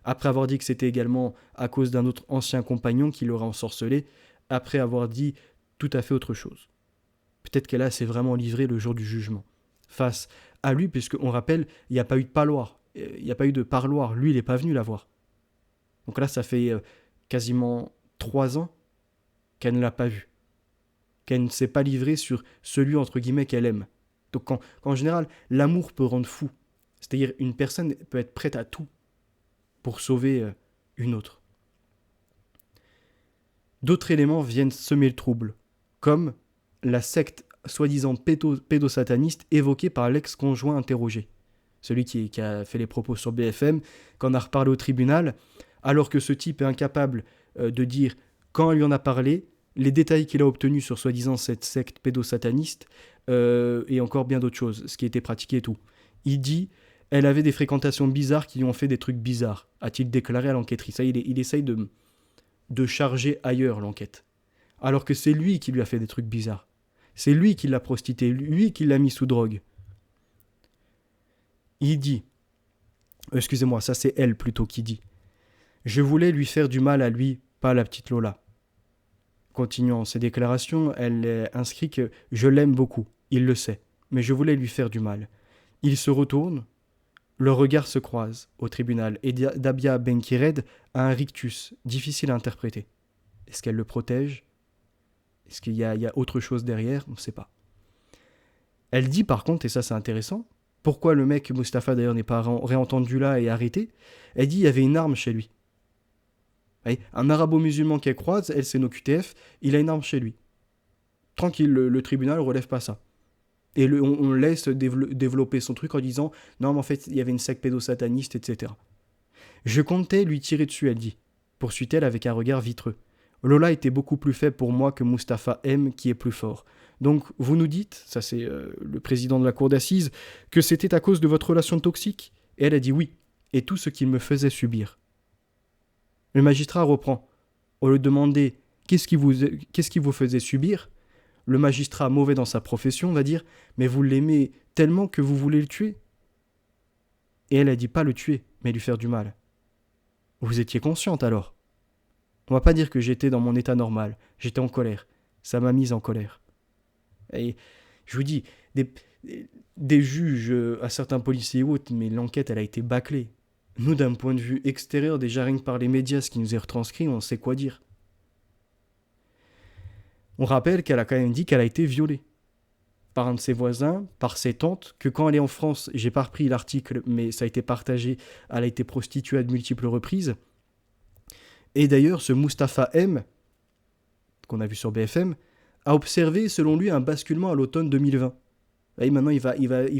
A: Après avoir dit que c'était également à cause d'un autre ancien compagnon qui l'aurait ensorcelé, après avoir dit tout à fait autre chose. Peut-être qu'elle s'est vraiment livrée le jour du jugement, face à lui, puisqu'on rappelle, il n'y a pas eu de parloir. il n'y a pas eu de parloir. Lui, il n'est pas venu la voir. Donc là, ça fait quasiment 3 ans qu'elle ne l'a pas vu. Qu'elle ne s'est pas livrée sur celui, entre guillemets, qu'elle aime. Donc quand en général, l'amour peut rendre fou. C'est-à-dire, une personne peut être prête à tout pour sauver une autre. D'autres éléments viennent semer le trouble, comme la secte soi-disant pédosataniste évoquée par l'ex-conjoint interrogé. Celui qui a fait les propos sur BFM, qu'on a reparlé au tribunal, alors que ce type est incapable de dire quand elle lui en a parlé, les détails qu'il a obtenus sur soi-disant cette secte pédosataniste, et encore bien d'autres choses, ce qui a été pratiqué et tout. Il dit elle avait des fréquentations bizarres qui lui ont fait des trucs bizarres, a-t-il déclaré à l'enquêtrice. Il essaye de charger ailleurs l'enquête. Alors que c'est lui qui lui a fait des trucs bizarres. C'est lui qui l'a prostituée, lui qui l'a mis sous drogue. Il dit, excusez-moi, ça c'est elle plutôt qui dit, je voulais lui faire du mal à lui, pas à la petite Lola. Continuant ses déclarations, elle inscrit que je l'aime beaucoup, il le sait, mais je voulais lui faire du mal. Il se retourne, leurs regards se croisent au tribunal et Dabia Benkired a un rictus difficile à interpréter. Est-ce qu'elle le protège ? Est-ce qu'il y a autre chose derrière ? On ne sait pas. Elle dit par contre, et ça c'est intéressant, pourquoi le mec Mustapha d'ailleurs n'est pas réentendu là et arrêté ? Elle dit il y avait une arme chez lui. Un arabo-musulman qu'elle croise, elle c'est nos QTF, il a une arme chez lui. Tranquille, le tribunal ne relève pas ça. Et on laisse développer son truc en disant non mais en fait il y avait une secte pédosataniste, etc. Je comptais lui tirer dessus, elle dit, poursuit-elle avec un regard vitreux. Lola était beaucoup plus faible pour moi que Mustapha M qui est plus fort. Donc vous nous dites, ça c'est le président de la cour d'assises, que c'était à cause de votre relation toxique ? Et elle a dit oui, et tout ce qu'il me faisait subir. Le magistrat reprend. Au lieu de demander qu'est-ce qui vous faisait subir, le magistrat mauvais dans sa profession va dire mais vous l'aimez tellement que vous voulez le tuer ? Et elle a dit pas le tuer, mais lui faire du mal. Vous étiez consciente alors ? On va pas dire que j'étais dans mon état normal, j'étais en colère. Ça m'a mise en colère. Et je vous dis, des juges à certains policiers et autres, mais l'enquête elle a été bâclée. Nous, d'un point de vue extérieur, déjà rien que par les médias, ce qui nous est retranscrit, on sait quoi dire. On rappelle qu'elle a quand même dit qu'elle a été violée par un de ses voisins, par ses tantes, que quand elle est en France, j'ai pas repris l'article, mais ça a été partagé, elle a été prostituée à de multiples reprises. Et d'ailleurs, ce Mustapha M, qu'on a vu sur BFM, a observé, selon lui, un basculement à l'automne 2020. Et maintenant, il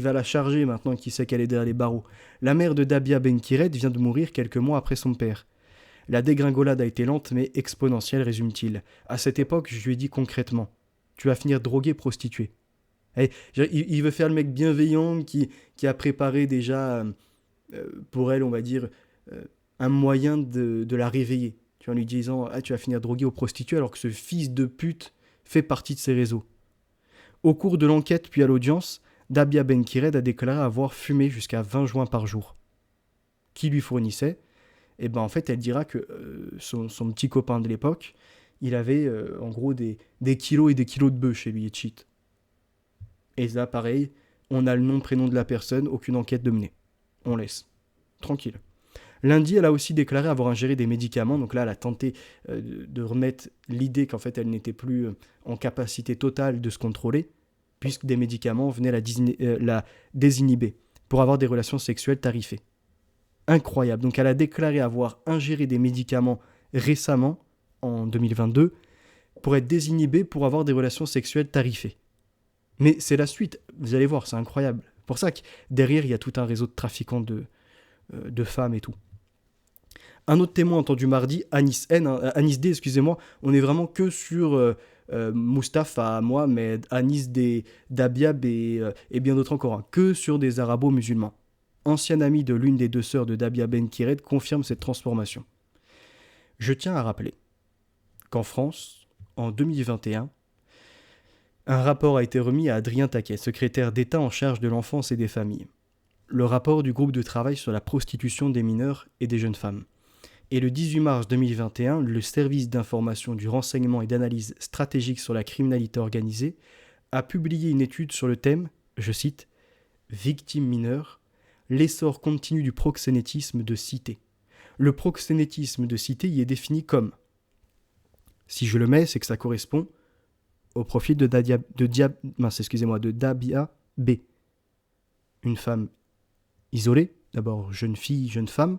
A: va la charger, maintenant qu'il sait qu'elle est derrière les barreaux. La mère de Dabia Benkired vient de mourir quelques mois après son père. La dégringolade a été lente mais exponentielle, résume-t-il. À cette époque, je lui ai dit concrètement, tu vas finir drogué, prostitué. Et il veut faire le mec bienveillant qui a préparé déjà pour elle, on va dire, un moyen de la réveiller. En lui disant tu vas finir drogué ou prostitué, alors que ce fils de pute fait partie de ses réseaux. Au cours de l'enquête puis à l'audience, Dabia Benkired a déclaré avoir fumé jusqu'à 20 joints par jour. Qui lui fournissait ? Et en fait, elle dira que son petit copain de l'époque, il avait en gros des kilos et des kilos de bœufs chez lui et de shit. Et là, pareil, on a le nom, prénom de la personne, aucune enquête de menée. On laisse. Tranquille. Lundi, elle a aussi déclaré avoir ingéré des médicaments. Donc là, elle a tenté de remettre l'idée qu'en fait, elle n'était plus en capacité totale de se contrôler, puisque des médicaments venaient la désinhiber pour avoir des relations sexuelles tarifées. Incroyable. Donc elle a déclaré avoir ingéré des médicaments récemment, en 2022, pour être désinhibée pour avoir des relations sexuelles tarifées. Mais c'est la suite. Vous allez voir, c'est incroyable. C'est pour ça que derrière, il y a tout un réseau de trafiquants de femmes et tout. Un autre témoin entendu mardi, Anis D, excusez-moi, on est vraiment que sur Mustapha, Mohamed, Anis D, Dabiab et bien d'autres encore, que sur des arabo-musulmans. Ancien ami de l'une des deux sœurs de Dabia Benkired, confirme cette transformation. Je tiens à rappeler qu'en France, en 2021, un rapport a été remis à Adrien Taquet, secrétaire d'État en charge de l'enfance et des familles. Le rapport du groupe de travail sur la prostitution des mineurs et des jeunes femmes. Et le 18 mars 2021, le service d'information du renseignement et d'analyse stratégique sur la criminalité organisée a publié une étude sur le thème, je cite, « Victimes mineures, l'essor continu du proxénétisme de cité. Le proxénétisme de cité y est défini comme, si je le mets, c'est que ça correspond au profil de Dabia B. Une femme isolée, d'abord jeune fille, jeune femme,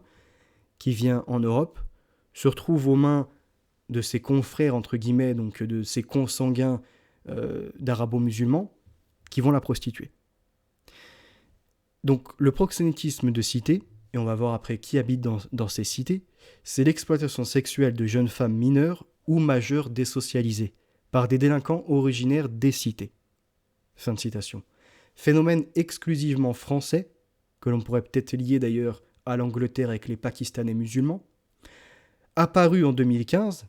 A: qui vient en Europe, se retrouve aux mains de ses confrères, entre guillemets, donc de ses consanguins d'arabo-musulmans, qui vont la prostituer. Donc le proxénétisme de cité, et on va voir après qui habite dans ces cités, c'est l'exploitation sexuelle de jeunes femmes mineures ou majeures désocialisées par des délinquants originaires des cités. Fin de citation. Phénomène exclusivement français, que l'on pourrait peut-être lier d'ailleurs à l'Angleterre avec les Pakistanais musulmans, apparu en 2015,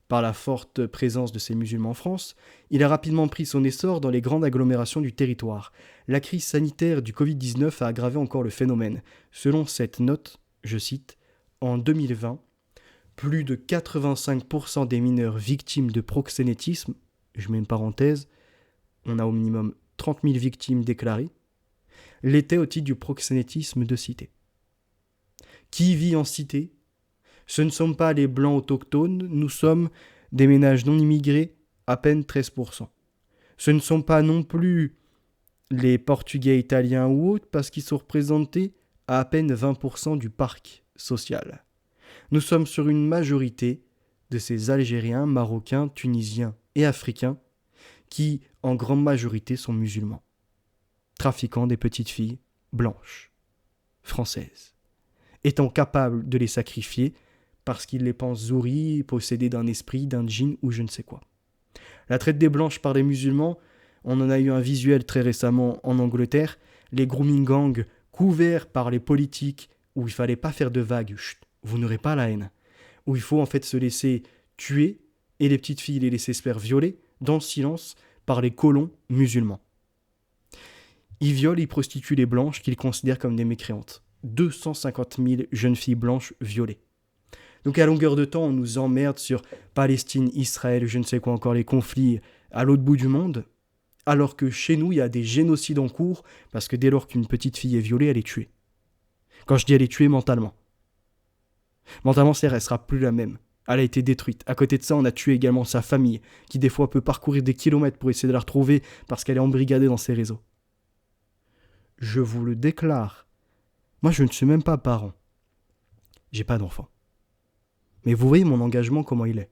A: par la forte présence de ces musulmans en France, il a rapidement pris son essor dans les grandes agglomérations du territoire. La crise sanitaire du Covid-19 a aggravé encore le phénomène. Selon cette note, je cite, « En 2020, plus de 85% des mineurs victimes de proxénétisme, je mets une parenthèse, on a au minimum 30 000 victimes déclarées, l'étaient au titre du proxénétisme de cité. Qui vit en cité ? Ce ne sont pas les blancs autochtones, nous sommes des ménages non immigrés, à peine 13%. Ce ne sont pas non plus les Portugais, Italiens ou autres, parce qu'ils sont représentés à peine 20% du parc social. Nous sommes sur une majorité de ces Algériens, Marocains, Tunisiens et Africains qui, en grande majorité, sont musulmans, trafiquant des petites filles blanches, françaises, étant capables de les sacrifier parce qu'ils les pensent zouris, possédés d'un esprit, d'un djinn ou je ne sais quoi. La traite des blanches par les musulmans, on en a eu un visuel très récemment en Angleterre, les grooming gangs couverts par les politiques où il fallait pas faire de vagues, chut, vous n'aurez pas la haine, où il faut en fait se laisser tuer et les petites filles les laisser se faire violer dans le silence par les colons musulmans. Ils violent, ils prostituent les blanches qu'ils considèrent comme des mécréantes. 250 000 jeunes filles blanches violées. Donc à longueur de temps, on nous emmerde sur Palestine, Israël, je ne sais quoi encore, les conflits à l'autre bout du monde, alors que chez nous, il y a des génocides en cours, parce que dès lors qu'une petite fille est violée, elle est tuée. Quand je dis elle est tuée, mentalement. Mentalement, elle ne sera plus la même. Elle a été détruite. À côté de ça, on a tué également sa famille, qui des fois peut parcourir des kilomètres pour essayer de la retrouver, parce qu'elle est embrigadée dans ses réseaux. Je vous le déclare, moi je ne suis même pas parent. J'ai pas d'enfant. Mais vous voyez mon engagement, comment il est.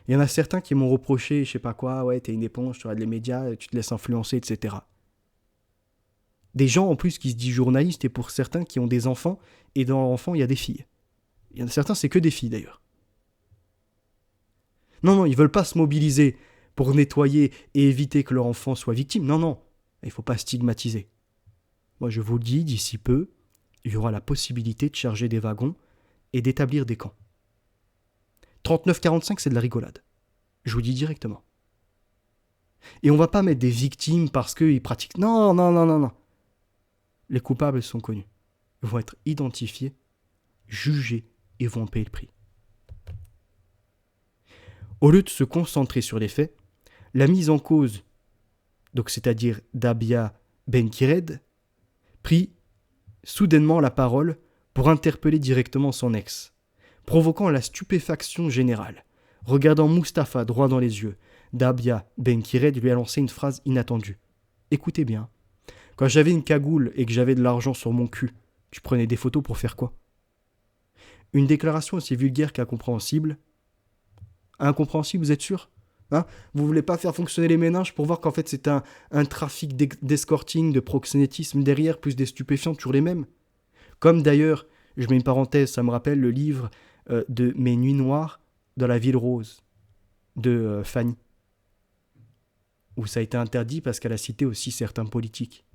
A: Il y en a certains qui m'ont reproché, je sais pas quoi, ouais, t'es une éponge, tu regardes les médias, tu te laisses influencer, etc. Des gens en plus qui se disent journalistes, et pour certains qui ont des enfants, et dans leurs enfants, il y a des filles. Il y en a certains, c'est que des filles d'ailleurs. Non, ils veulent pas se mobiliser pour nettoyer et éviter que leur enfant soit victime. Non, il faut pas stigmatiser. Moi, je vous le dis, d'ici peu, il y aura la possibilité de charger des wagons et d'établir des camps. 39-45, c'est de la rigolade. Je vous dis directement. Et on va pas mettre des victimes parce qu'ils pratiquent... Non. Les coupables sont connus. Ils vont être identifiés, jugés et vont payer le prix. Au lieu de se concentrer sur les faits, la mise en cause, donc c'est-à-dire Dabia Benkired, prit soudainement la parole pour interpeller directement son ex, provoquant la stupéfaction générale. Regardant Mustapha droit dans les yeux, Dabia Benkired lui a lancé une phrase inattendue. Écoutez bien, quand j'avais une cagoule et que j'avais de l'argent sur mon cul, tu prenais des photos pour faire quoi ? Une déclaration aussi vulgaire qu'incompréhensible. Incompréhensible, vous êtes sûr ? Vous voulez pas faire fonctionner les méninges pour voir qu'en fait c'est un trafic d'escorting, de proxénétisme derrière, plus des stupéfiants, toujours les mêmes. Comme d'ailleurs, je mets une parenthèse, ça me rappelle le livre de Mes Nuits Noires dans la Ville Rose, de Fanny, où ça a été interdit parce qu'elle a cité aussi certains politiques.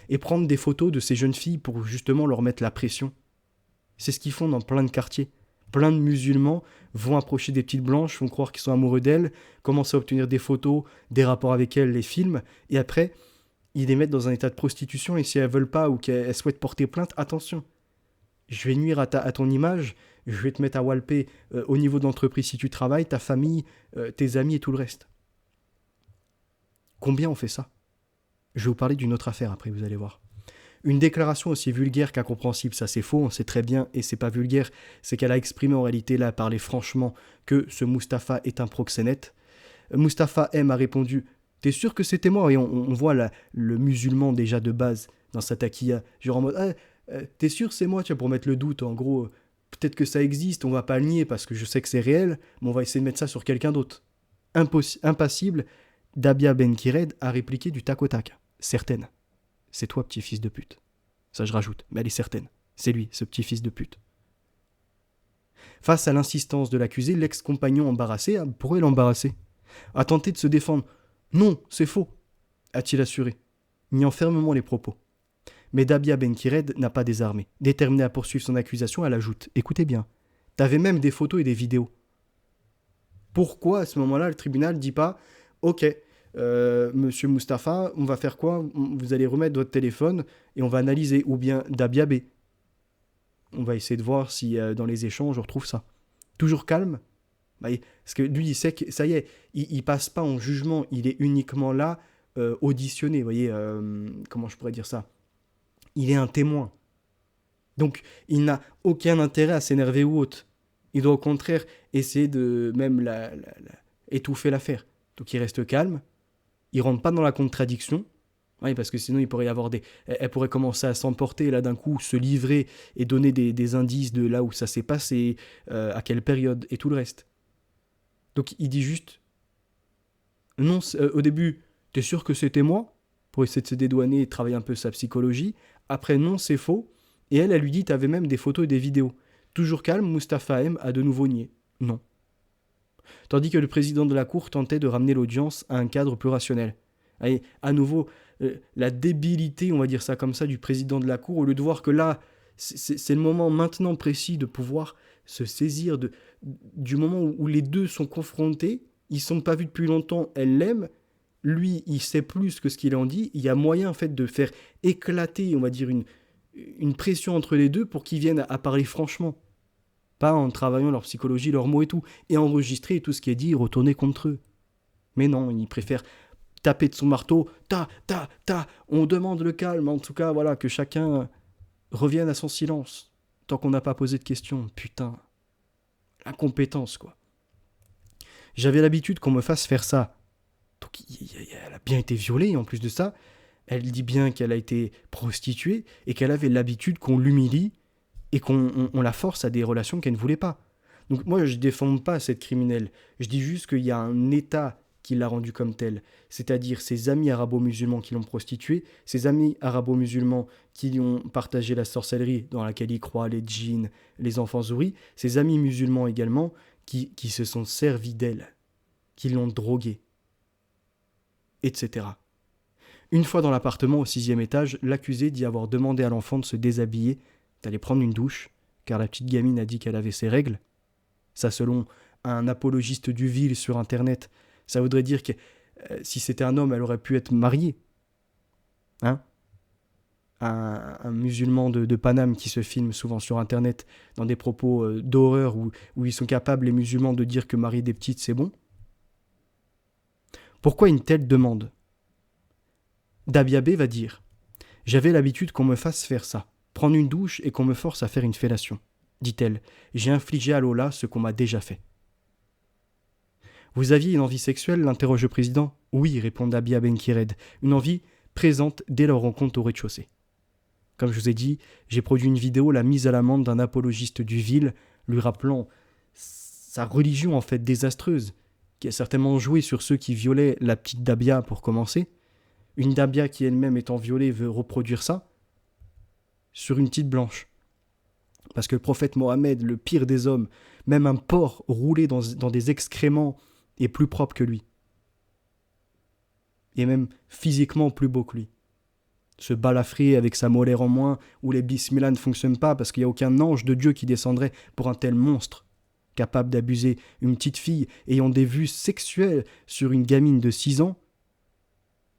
A: Et prendre des photos de ces jeunes filles pour justement leur mettre la pression. C'est ce qu'ils font dans plein de quartiers. Plein de musulmans vont approcher des petites blanches, font croire qu'ils sont amoureux d'elles, commencent à obtenir des photos, des rapports avec elles, les films, et après, ils les mettent dans un état de prostitution, et si elles veulent pas ou qu'elles souhaitent porter plainte, attention. Je vais nuire à ton image, je vais te mettre à walper au niveau de l'entreprise si tu travailles, ta famille, tes amis et tout le reste. Combien on fait ça ? Je vais vous parler d'une autre affaire après, vous allez voir. Une déclaration aussi vulgaire qu'incompréhensible, ça c'est faux, on sait très bien, et c'est pas vulgaire, c'est qu'elle a exprimé en réalité, là, parlé franchement, que ce Mustapha est un proxénète. Mustapha M a répondu « T'es sûr que c'était moi ?» Et on voit le musulman déjà de base dans sa taquilla, genre en mode T'es sûr c'est moi, tu vois, pour mettre le doute, en gros, peut-être que ça existe, on va pas le nier parce que je sais que c'est réel, mais on va essayer de mettre ça sur quelqu'un d'autre. Impassible, Dabia Ben Kired a répliqué du tac au tac. Certaine. C'est toi, petit fils de pute. Ça, je rajoute, mais elle est certaine. C'est lui, ce petit fils de pute. Face à l'insistance de l'accusé, l'ex-compagnon embarrassé, pourrait l'embarrasser, a tenté de se défendre. Non, c'est faux, a-t-il assuré, niant fermement les propos. Mais Dabia Ben Kired n'a pas désarmé. Déterminée à poursuivre son accusation, elle ajoute « Écoutez bien, t'avais même des photos et des vidéos. » Pourquoi, à ce moment-là, le tribunal ne dit pas « Ok, monsieur Mustapha, on va faire quoi ? Vous allez remettre votre téléphone et on va analyser. » Ou bien Dabia B. On va essayer de voir si dans les échanges on retrouve ça. Toujours calme. Parce que lui, il sait que ça y est, il passe pas en jugement, il est uniquement là, auditionné. Vous voyez, comment je pourrais dire ça ? Il est un témoin. Donc, il n'a aucun intérêt à s'énerver ou autre. Il doit au contraire essayer de même étouffer l'affaire. Donc, il reste calme. Il rentre pas dans la contradiction. Oui, parce que sinon, il pourrait y avoir elle pourrait commencer à s'emporter, là, d'un coup, se livrer et donner des indices de là où ça s'est passé, à quelle période, et tout le reste. Donc, il dit juste... Non, au début, t'es sûr que c'était moi ? Pour essayer de se dédouaner et travailler un peu sa psychologie. Après, non, c'est faux. Et elle lui dit, t'avais même des photos et des vidéos. Toujours calme, Mustapha M a de nouveau nié. Non. Tandis que le président de la cour tentait de ramener l'audience à un cadre plus rationnel. Et à nouveau, la débilité, on va dire ça comme ça, du président de la cour, au lieu de voir que là, c'est le moment maintenant précis de pouvoir se saisir du moment où les deux sont confrontés, ils ne sont pas vus depuis longtemps, elle l'aime, lui, il sait plus que ce qu'il en dit, il y a moyen en fait de faire éclater, on va dire, une pression entre les deux pour qu'ils viennent à parler franchement. Pas en travaillant leur psychologie, leurs mots et tout, et enregistrer tout ce qui est dit et retourner contre eux. Mais non, ils préfèrent taper de son marteau, on demande le calme, en tout cas, voilà, que chacun revienne à son silence, tant qu'on n'a pas posé de questions, putain, l'incompétence, quoi. J'avais l'habitude qu'on me fasse faire ça. Donc, elle a bien été violée, en plus de ça, elle dit bien qu'elle a été prostituée, et qu'elle avait l'habitude qu'on l'humilie, et qu'on la force à des relations qu'elle ne voulait pas. Donc moi, je ne défends pas cette criminelle, je dis juste qu'il y a un État qui l'a rendue comme telle, c'est-à-dire ses amis arabo-musulmans qui l'ont prostituée, ses amis arabo-musulmans qui lui ont partagé la sorcellerie dans laquelle il croit, les djinns, les enfants souris, ses amis musulmans également qui se sont servis d'elle, qui l'ont droguée, etc. Une fois dans l'appartement au 6e étage, l'accusé dit avoir demandé à l'enfant de se déshabiller, d'aller prendre une douche, car la petite gamine a dit qu'elle avait ses règles. Ça, selon un apologiste du vil sur Internet, ça voudrait dire que si c'était un homme, elle aurait pu être mariée. Hein ? Un musulman de Paname qui se filme souvent sur Internet dans des propos d'horreur où ils sont capables, les musulmans, de dire que marier des petites, c'est bon. Pourquoi une telle demande ? Dabia B va dire « J'avais l'habitude qu'on me fasse faire ça, prendre une douche et qu'on me force à faire une fellation. » Dit-elle, « J'ai infligé à Lola ce qu'on m'a déjà fait. » « Vous aviez une envie sexuelle ?» l'interroge le président. « Oui, » répond Dabia Ben Kired, « une envie présente dès leur rencontre au rez-de-chaussée. » Comme je vous ai dit, j'ai produit une vidéo, la mise à l'amende d'un apologiste du vil, lui rappelant sa religion en fait désastreuse, qui a certainement joué sur ceux qui violaient la petite Dabia pour commencer. Une Dabia qui elle-même étant violée veut reproduire ça sur une petite blanche. Parce que le prophète Mohammed, le pire des hommes, même un porc roulé dans des excréments est plus propre que lui. Et même physiquement plus beau que lui. Ce balafré avec sa molaire en moins, où les bismillah ne fonctionnent pas parce qu'il n'y a aucun ange de Dieu qui descendrait pour un tel monstre, capable d'abuser une petite fille ayant des vues sexuelles sur une gamine de 6 ans,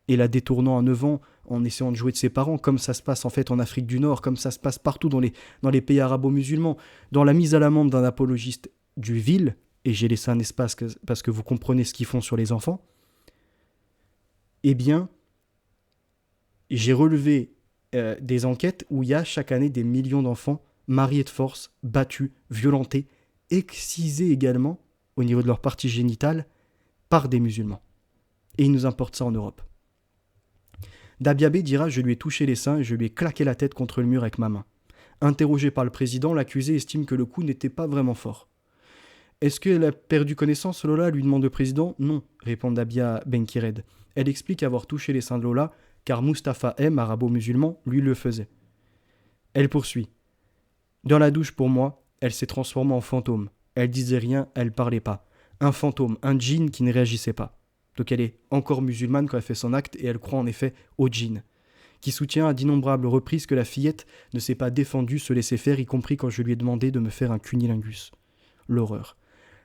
A: et la détournant à 9 ans en essayant de jouer de ses parents, comme ça se passe en fait en Afrique du Nord, comme ça se passe partout dans les pays arabo-musulmans, dans la mise à l'amende d'un apologiste du vil, et j'ai laissé un espace parce que vous comprenez ce qu'ils font sur les enfants, eh bien, j'ai relevé des enquêtes où il y a chaque année des millions d'enfants mariés de force, battus, violentés, excisés également au niveau de leur partie génitale par des musulmans. Et ils nous importent ça en Europe. Dabiabé dira « Je lui ai touché les seins et je lui ai claqué la tête contre le mur avec ma main ». Interrogé par le président, l'accusé estime que le coup n'était pas vraiment fort. Est-ce qu'elle a perdu connaissance, Lola lui demande le président. Non, répond Dabia Benkired. Elle explique avoir touché les seins de Lola car Mustapha M, arabo-musulman, lui le faisait. Elle poursuit. Dans la douche, pour moi, elle s'est transformée en fantôme. Elle disait rien, elle parlait pas. Un fantôme, un djinn qui ne réagissait pas. Donc elle est encore musulmane quand elle fait son acte et elle croit en effet au djinn, qui soutient à d'innombrables reprises que la fillette ne s'est pas défendue, se laisser faire, y compris quand je lui ai demandé de me faire un cunilingus. L'horreur.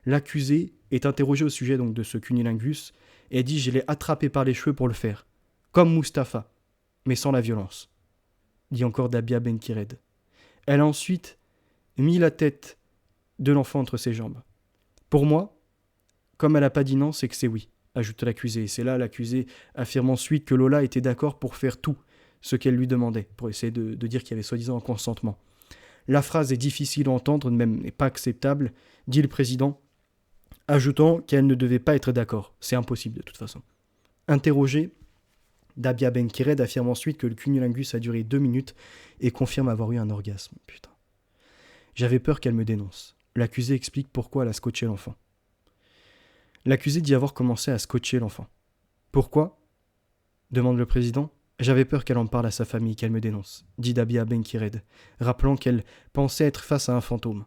A: L'accusé est interrogé au sujet donc de ce cunilingus et dit « Je l'ai attrapé par les cheveux pour le faire, comme Mustapha, mais sans la violence », dit encore Dabia Benkired. Elle a ensuite mis la tête de l'enfant entre ses jambes. Pour moi, comme elle n'a pas dit non, c'est que c'est oui, ajoute l'accusé. Et c'est là l'accusé affirme ensuite que Lola était d'accord pour faire tout ce qu'elle lui demandait, pour essayer de dire qu'il y avait soi-disant un consentement. La phrase est difficile à entendre, même n'est pas acceptable, dit le président, ajoutant qu'elle ne devait pas être d'accord. C'est impossible de toute façon. Interrogé, Dabia Benkired affirme ensuite que le cunilingus a duré 2 minutes et confirme avoir eu un orgasme. Putain. J'avais peur qu'elle me dénonce. L'accusé explique pourquoi elle a scotché l'enfant. L'accusé dit avoir commencé à scotcher l'enfant. Pourquoi ? Demande le président. J'avais peur qu'elle en parle à sa famille, qu'elle me dénonce, dit Dabia Benkired, rappelant qu'elle pensait être face à un fantôme.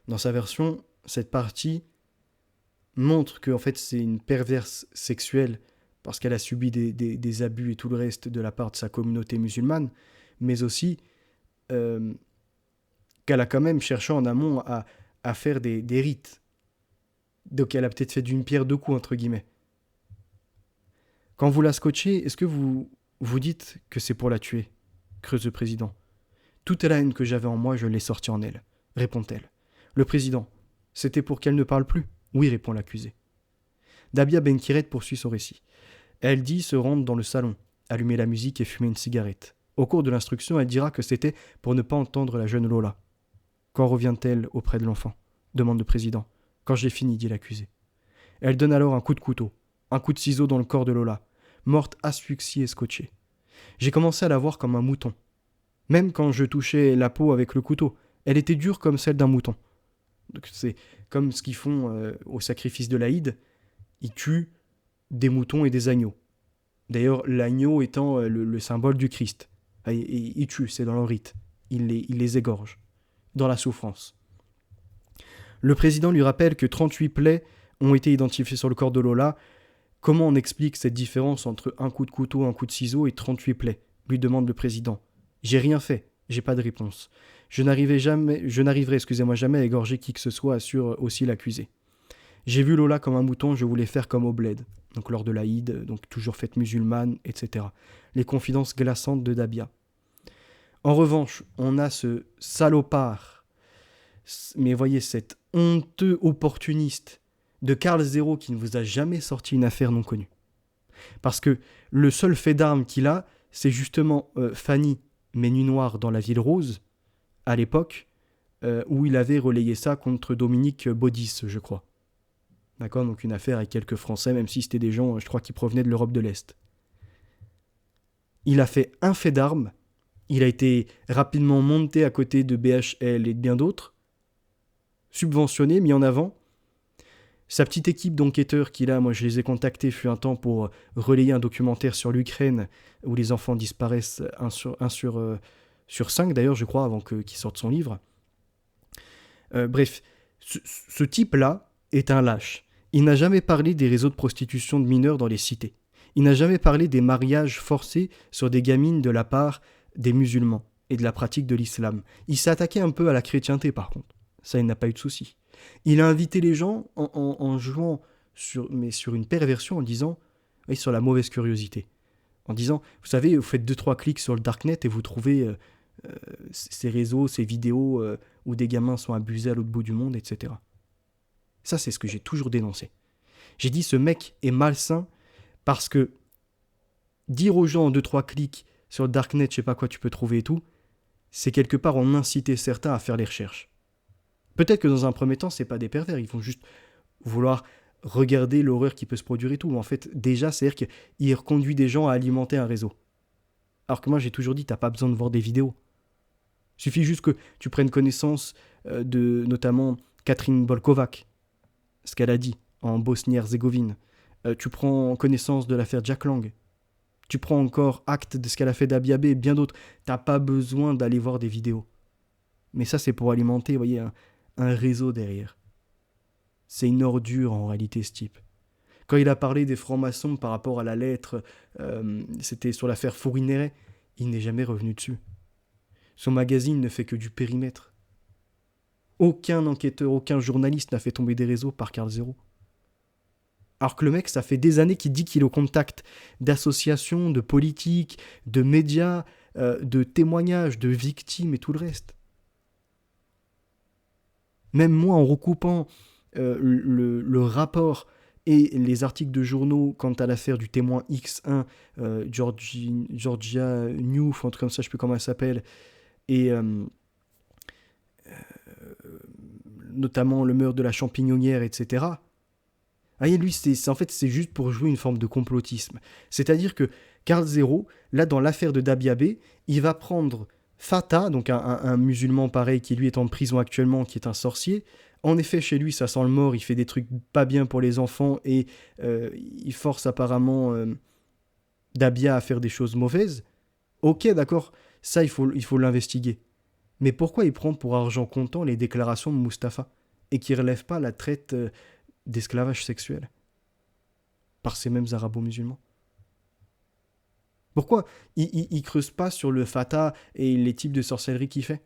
A: Dans sa version, cette partie montre que en fait, c'est une perverse sexuelle parce qu'elle a subi des abus et tout le reste de la part de sa communauté musulmane, mais aussi qu'elle a quand même cherché en amont à faire des rites. Donc elle a peut-être fait d'une pierre deux coups, entre guillemets. Quand vous la scotchez, est-ce que vous vous dites que c'est pour la tuer ? Creuse le président. Toute la haine que j'avais en moi, je l'ai sortie en elle, répond-elle. Le président. C'était pour qu'elle ne parle plus ? Oui, répond l'accusé. Dabia Benkired poursuit son récit. Elle dit se rendre dans le salon, allumer la musique et fumer une cigarette. Au cours de l'instruction, elle dira que c'était pour ne pas entendre la jeune Lola. Quand revient-elle auprès de l'enfant ? Demande le président. Quand j'ai fini, dit l'accusé. Elle donne alors un coup de couteau, un coup de ciseau dans le corps de Lola, morte asphyxiée et scotchée. J'ai commencé à la voir comme un mouton. Même quand je touchais la peau avec le couteau, elle était dure comme celle d'un mouton. Donc c'est comme ce qu'ils font au sacrifice de l'Aïd. Ils tuent des moutons et des agneaux. D'ailleurs, l'agneau étant le symbole du Christ. Ils tuent, c'est dans leur rite. Ils les égorgent, dans la souffrance. Le président lui rappelle que 38 plaies ont été identifiées sur le corps de Lola. Comment on explique cette différence entre un coup de couteau, un coup de ciseau et 38 plaies ? Lui demande le président. J'ai rien fait, j'ai pas de réponse. Je n'arriverai jamais à égorger qui que ce soit, assure aussi l'accusé. J'ai vu Lola comme un mouton, je voulais faire comme au bled. Donc lors de l'Aïd, donc toujours fête musulmane, etc. Les confidences glaçantes de Dabia. En revanche, on a ce salopard, mais voyez, cet honteux opportuniste de Karl Zéro qui ne vous a jamais sorti une affaire non connue. Parce que le seul fait d'armes qu'il a, c'est justement Fanny, mais nu noir dans la Ville Rose, à l'époque, où il avait relayé ça contre Dominique Baudis, je crois. D'accord, donc une affaire avec quelques Français, même si c'était des gens, je crois, qui provenaient de l'Europe de l'Est. Il a fait un fait d'armes, il a été rapidement monté à côté de BHL et de bien d'autres, subventionné, mis en avant. Sa petite équipe d'enquêteurs qu'il a, moi je les ai contactés fut un temps pour relayer un documentaire sur l'Ukraine où les enfants disparaissent un sur 5 d'ailleurs, je crois, avant qu'il sorte son livre. Bref, ce type-là est un lâche. Il n'a jamais parlé des réseaux de prostitution de mineurs dans les cités. Il n'a jamais parlé des mariages forcés sur des gamines de la part des musulmans et de la pratique de l'islam. Il s'est attaqué un peu à la chrétienté par contre. Ça, il n'a pas eu de souci. Il a invité les gens en jouant sur une perversion en disant, oui, sur la mauvaise curiosité. En disant, vous savez, vous faites 2-3 clics sur le darknet et vous trouvez ces réseaux, ces vidéos où des gamins sont abusés à l'autre bout du monde, etc. Ça, c'est ce que j'ai toujours dénoncé. J'ai dit, ce mec est malsain parce que dire aux gens en 2-3 clics sur le darknet, je sais pas quoi tu peux trouver et tout, c'est quelque part en inciter certains à faire les recherches. Peut-être que dans un premier temps, c'est pas des pervers, ils vont juste vouloir regarder l'horreur qui peut se produire et tout. Mais en fait, déjà, c'est-à-dire qu'il conduit des gens à alimenter un réseau. Alors que moi, j'ai toujours dit, t'as pas besoin de voir des vidéos. Il suffit juste que tu prennes connaissance de notamment Catherine Bolkovac, ce qu'elle a dit en Bosnie-Herzégovine. Tu prends connaissance de l'affaire Jack Lang. Tu prends encore acte de ce qu'elle a fait d'Abiabé et bien d'autres. T'as pas besoin d'aller voir des vidéos. Mais ça, c'est pour alimenter, vous voyez, un réseau derrière. C'est une ordure en réalité, ce type. Quand il a parlé des francs-maçons par rapport à la lettre, c'était sur l'affaire Fourineret, il n'est jamais revenu dessus. Son magazine ne fait que du périmètre. Aucun enquêteur, aucun journaliste n'a fait tomber des réseaux par Karl Zéro. Alors que le mec, ça fait des années qu'il dit qu'il est au contact d'associations, de politiques, de médias, de témoignages, de victimes et tout le reste. Même moi, en recoupant le rapport et les articles de journaux quant à l'affaire du témoin X1, Georgia Newf, un truc comme ça, je ne sais plus comment elle s'appelle, et notamment le meurtre de la champignonnière, etc. Ah, et lui, en fait, c'est juste pour jouer une forme de complotisme. C'est-à-dire que Karl Zéro, là, dans l'affaire de Dabiabé, il va prendre Fata, donc un musulman pareil qui lui est en prison actuellement, qui est un sorcier. En effet, chez lui, ça sent le mort, il fait des trucs pas bien pour les enfants et il force apparemment Dabia à faire des choses mauvaises. Ok, d'accord, ça, il faut l'investiguer. Mais pourquoi il prend pour argent comptant les déclarations de Mustapha et qui ne relève pas la traite d'esclavage sexuel par ces mêmes arabo-musulmans? Pourquoi il creuse pas sur le Fatah et les types de sorcellerie qu'il fait?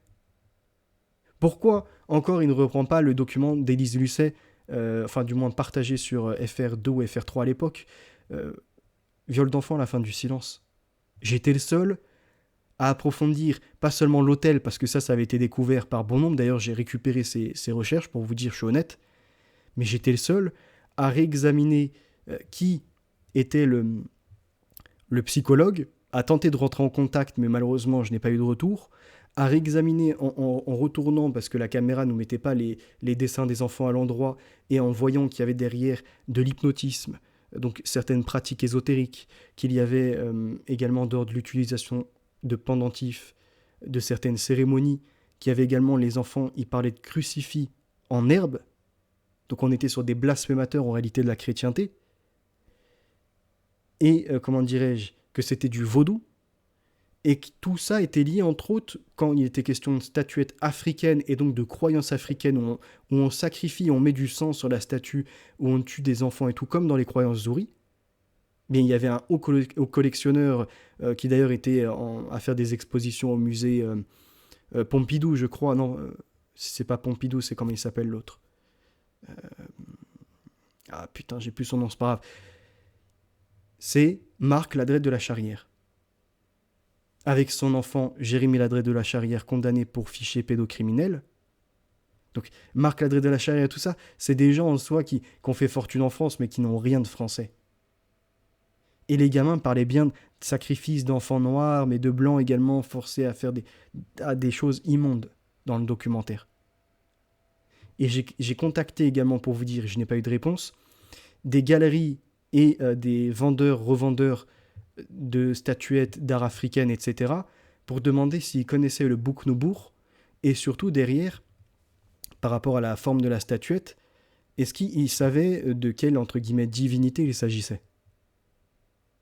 A: Pourquoi encore il ne reprend pas le document d'Élise Lucet, enfin du moins partagé sur FR2 ou FR3 à l'époque, viol d'enfant à la fin du silence? J'étais le seul à approfondir, pas seulement l'hôtel, parce que ça avait été découvert par bon nombre, d'ailleurs j'ai récupéré ces recherches pour vous dire, je suis honnête, mais j'étais le seul à réexaminer qui était le psychologue, à tenter de rentrer en contact, mais malheureusement je n'ai pas eu de retour, à réexaminer en retournant, parce que la caméra ne nous mettait pas les dessins des enfants à l'endroit, et en voyant qu'il y avait derrière de l'hypnotisme, donc certaines pratiques ésotériques, qu'il y avait également d'ordre de l'utilisation de pendentifs, de certaines cérémonies, qu'il y avait également les enfants, ils parlaient de crucifix en herbe, donc on était sur des blasphémateurs en réalité de la chrétienté, et comment dirais-je, que c'était du vaudou, et que tout ça était lié entre autres quand il était question de statuettes africaines et donc de croyances africaines où on sacrifie, on met du sang sur la statue, où on tue des enfants et tout, comme dans les croyances zouris. Bien, il y avait un haut collectionneur qui d'ailleurs était à faire des expositions au musée Pompidou, je crois. Non, c'est pas Pompidou, c'est comment il s'appelle l'autre. Ah putain, j'ai plus son nom, c'est pas grave. C'est Marc Ladrette de la Charrière. Avec son enfant Jérémy Ladrette de la Charrière, condamné pour fichier pédocriminel. Donc Marc Ladrette de la Charrière, tout ça, c'est des gens en soi qui ont fait fortune en France, mais qui n'ont rien de français. Et les gamins parlaient bien de sacrifices d'enfants noirs, mais de blancs également forcés à faire des choses immondes dans le documentaire. Et j'ai contacté également, pour vous dire, je n'ai pas eu de réponse, des galeries et des vendeurs-revendeurs de statuettes d'art africaines, etc., pour demander s'ils connaissaient le Bouc Noubourg, et surtout derrière, par rapport à la forme de la statuette, est-ce qu'ils savaient de quelle, entre guillemets, divinité il s'agissait?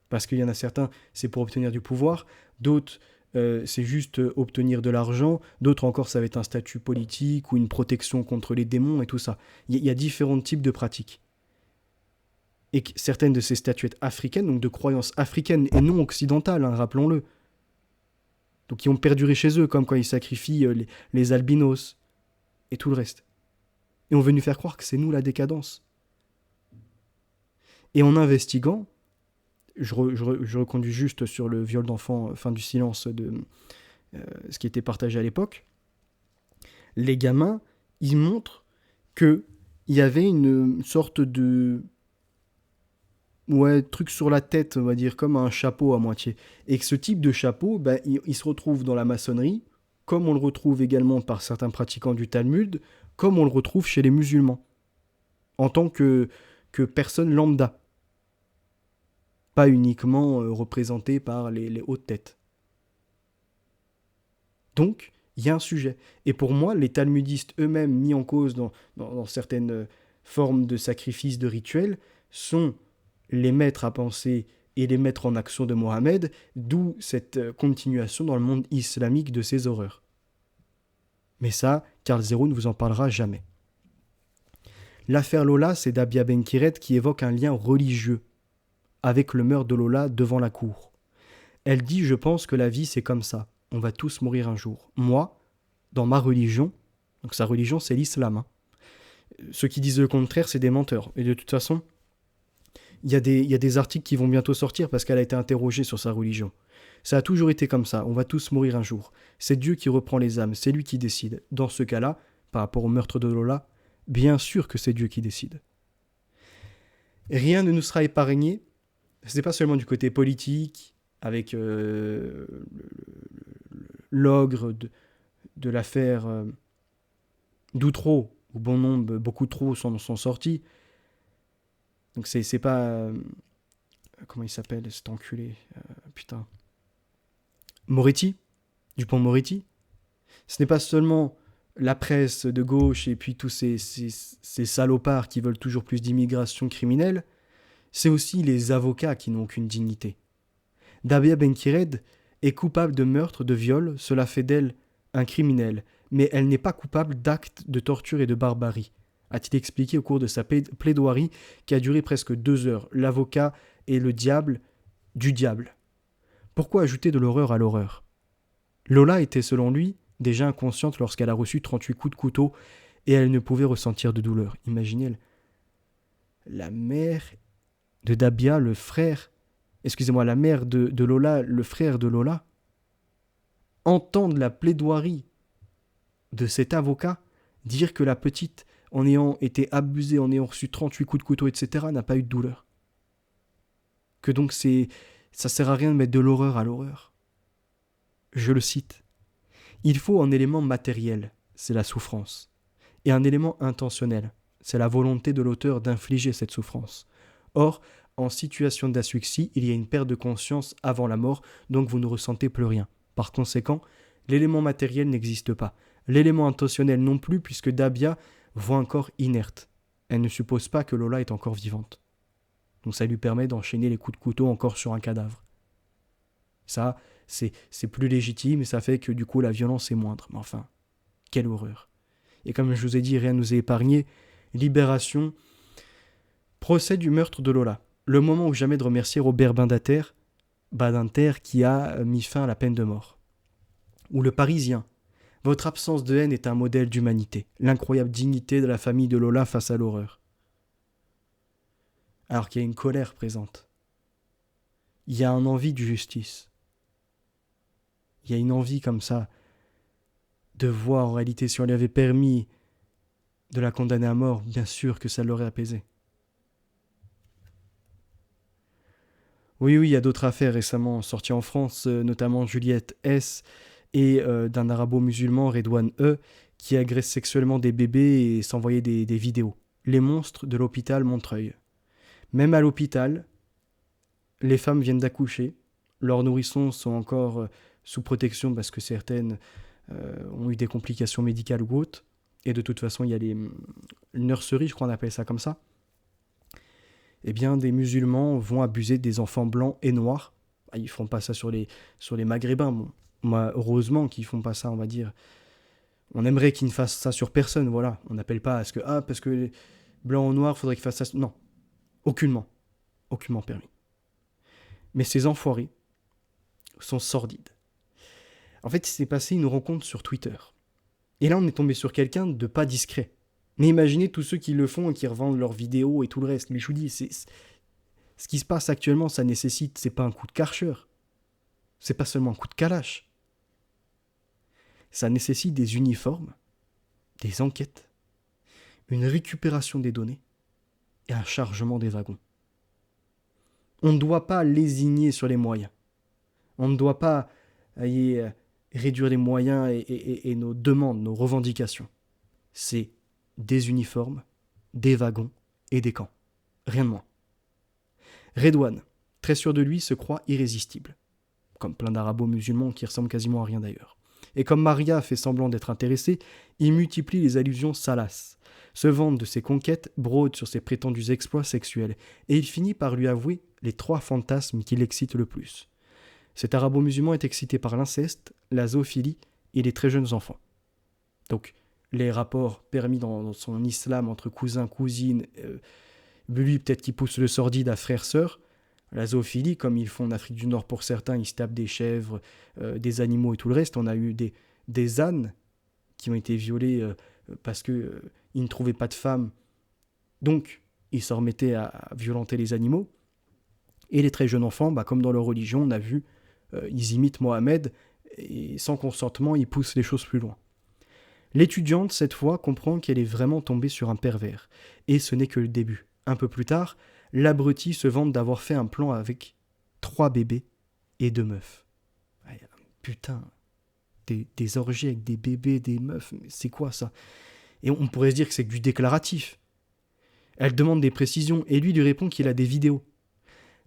A: Parce qu'il y en a certains, c'est pour obtenir du pouvoir, d'autres, c'est juste obtenir de l'argent, d'autres encore, ça va être un statut politique ou une protection contre les démons et tout ça. Il y a différents types de pratiques. Et que certaines de ces statuettes africaines, donc de croyances africaines et non occidentales, hein, rappelons-le, donc qui ont perduré chez eux, comme quand ils sacrifient les albinos et tout le reste. Et on veut nous faire croire que c'est nous la décadence. Et en investiguant, je reconduis juste sur le viol d'enfant, fin du silence, de ce qui était partagé à l'époque, les gamins, ils montrent qu'il y avait une sorte de ouais, truc sur la tête, on va dire, comme un chapeau à moitié. Et que ce type de chapeau, ben, il se retrouve dans la maçonnerie, comme on le retrouve également par certains pratiquants du Talmud, comme on le retrouve chez les musulmans, en tant que personne lambda, pas uniquement représenté par les hautes têtes. Donc, il y a un sujet. Et pour moi, les talmudistes eux-mêmes, mis en cause dans certaines formes de sacrifices, de rituels, sont les maîtres à penser et les maîtres en action de Mohammed, d'où cette continuation dans le monde islamique de ces horreurs. Mais ça, Karl Zero ne vous en parlera jamais. L'affaire Lola, c'est Dabia Benkiret qui évoque un lien religieux avec le meurtre de Lola devant la cour. Elle dit « Je pense que la vie, c'est comme ça. On va tous mourir un jour. Moi, dans ma religion, donc sa religion, c'est l'islam. Hein. Ceux qui disent le contraire, c'est des menteurs. Et de toute façon, il y a des articles qui vont bientôt sortir parce qu'elle a été interrogée sur sa religion. Ça a toujours été comme ça. On va tous mourir un jour. C'est Dieu qui reprend les âmes. C'est lui qui décide. Dans ce cas-là, par rapport au meurtre de Lola, bien sûr que c'est Dieu qui décide. Rien ne nous sera épargné. Ce n'est pas seulement du côté politique, avec l'ogre de l'affaire d'Outreau, où bon nombre, beaucoup trop sont sortis. Donc c'est pas... comment il s'appelle, cet enculé putain. Moretti, Dupond-Moretti. Ce n'est pas seulement la presse de gauche et puis tous ces salopards qui veulent toujours plus d'immigration criminelle, c'est aussi les avocats qui n'ont aucune dignité. Dabia Benkired est coupable de meurtre, de viol, cela fait d'elle un criminel, mais elle n'est pas coupable d'actes de torture et de barbarie, a-t-il expliqué au cours de sa plaidoirie qui a duré presque 2 heures. L'avocat est le diable du diable. Pourquoi ajouter de l'horreur à l'horreur ? Lola était, selon lui, déjà inconsciente lorsqu'elle a reçu 38 coups de couteau et elle ne pouvait ressentir de douleur. Imaginez la mère de Dabia, le frère, la mère de Lola, le frère de Lola, entendre la plaidoirie de cet avocat dire que la petite, en ayant été abusée, en ayant reçu 38 coups de couteau, etc., n'a pas eu de douleur. Que donc ça sert à rien de mettre de l'horreur à l'horreur. Je le cite. Il faut un élément matériel, c'est la souffrance, et un élément intentionnel, c'est la volonté de l'auteur d'infliger cette souffrance. Or, en situation d'asphyxie, il y a une perte de conscience avant la mort, donc vous ne ressentez plus rien. Par conséquent, l'élément matériel n'existe pas. L'élément intentionnel non plus, puisque Dabia voit un corps inerte. Elle ne suppose pas que Lola est encore vivante. Donc ça lui permet d'enchaîner les coups de couteau encore sur un cadavre. Ça, c'est plus légitime et ça fait que du coup la violence est moindre. Mais enfin, quelle horreur. Et comme je vous ai dit, rien ne nous est épargné. Libération, procès du meurtre de Lola. Le moment ou jamais de remercier Robert Badinter qui a mis fin à la peine de mort. Ou le Parisien. Votre absence de haine est un modèle d'humanité. L'incroyable dignité de la famille de Lola face à l'horreur. Alors qu'il y a une colère présente. Il y a une envie de justice. Il y a une envie comme ça de voir en réalité si on lui avait permis de la condamner à mort, bien sûr que ça l'aurait apaisé. Oui, il y a d'autres affaires récemment sorties en France, notamment Juliette S. et d'un arabo-musulman, Redouane E., qui agresse sexuellement des bébés et s'envoyait des vidéos. Les monstres de l'hôpital Montreuil. Même à l'hôpital, les femmes viennent d'accoucher, leurs nourrissons sont encore sous protection parce que certaines ont eu des complications médicales ou autres, et de toute façon il y a les nurseries, je crois qu'on appelle ça comme ça. Eh bien, des musulmans vont abuser des enfants blancs et noirs. Ils font pas ça sur les maghrébins. Bon, moi, heureusement qu'ils font pas ça, on va dire. On aimerait qu'ils ne fassent ça sur personne, voilà. On n'appelle pas à ce que, parce que les blancs ou noirs, faudrait qu'ils fassent ça. Non, aucunement permis. Mais ces enfoirés sont sordides. En fait, il s'est passé une rencontre sur Twitter. Et là, on est tombé sur quelqu'un de pas discret. Mais imaginez tous ceux qui le font et qui revendent leurs vidéos et tout le reste. Mais je vous dis, ce qui se passe actuellement, ça nécessite, c'est pas un coup de Karcher. C'est pas seulement un coup de Kalash. Ça nécessite des uniformes, des enquêtes, une récupération des données et un chargement des wagons. On ne doit pas lésigner sur les moyens. On ne doit pas réduire les moyens et nos demandes, nos revendications. C'est des uniformes, des wagons et des camps. Rien de moins. Redouane, très sûr de lui, se croit irrésistible. Comme plein d'arabo-musulmans qui ressemblent quasiment à rien d'ailleurs. Et comme Maria fait semblant d'être intéressée, il multiplie les allusions salaces, se vante de ses conquêtes, brode sur ses prétendus exploits sexuels, et il finit par lui avouer les 3 fantasmes qui l'excitent le plus. Cet arabo-musulman est excité par l'inceste, la zoophilie et les très jeunes enfants. Donc, les rapports permis dans son islam entre cousins, cousines, lui peut-être qui pousse le sordide à frère-sœur, la zoophilie, comme ils font en Afrique du Nord pour certains, ils se tapent des chèvres, des animaux et tout le reste. On a eu des ânes qui ont été violés parce qu'ils ne trouvaient pas de femmes. Donc, ils se remettaient à violenter les animaux. Et les très jeunes enfants, comme dans leur religion, on a vu, ils imitent Mohamed et sans consentement, ils poussent les choses plus loin. L'étudiante, cette fois, comprend qu'elle est vraiment tombée sur un pervers. Et ce n'est que le début. Un peu plus tard, l'abruti se vante d'avoir fait un plan avec 3 bébés et 2 meufs. Putain, des orgies avec des bébés, des meufs, mais c'est quoi ça? Et on pourrait se dire que c'est du déclaratif. Elle demande des précisions et lui répond qu'il a des vidéos.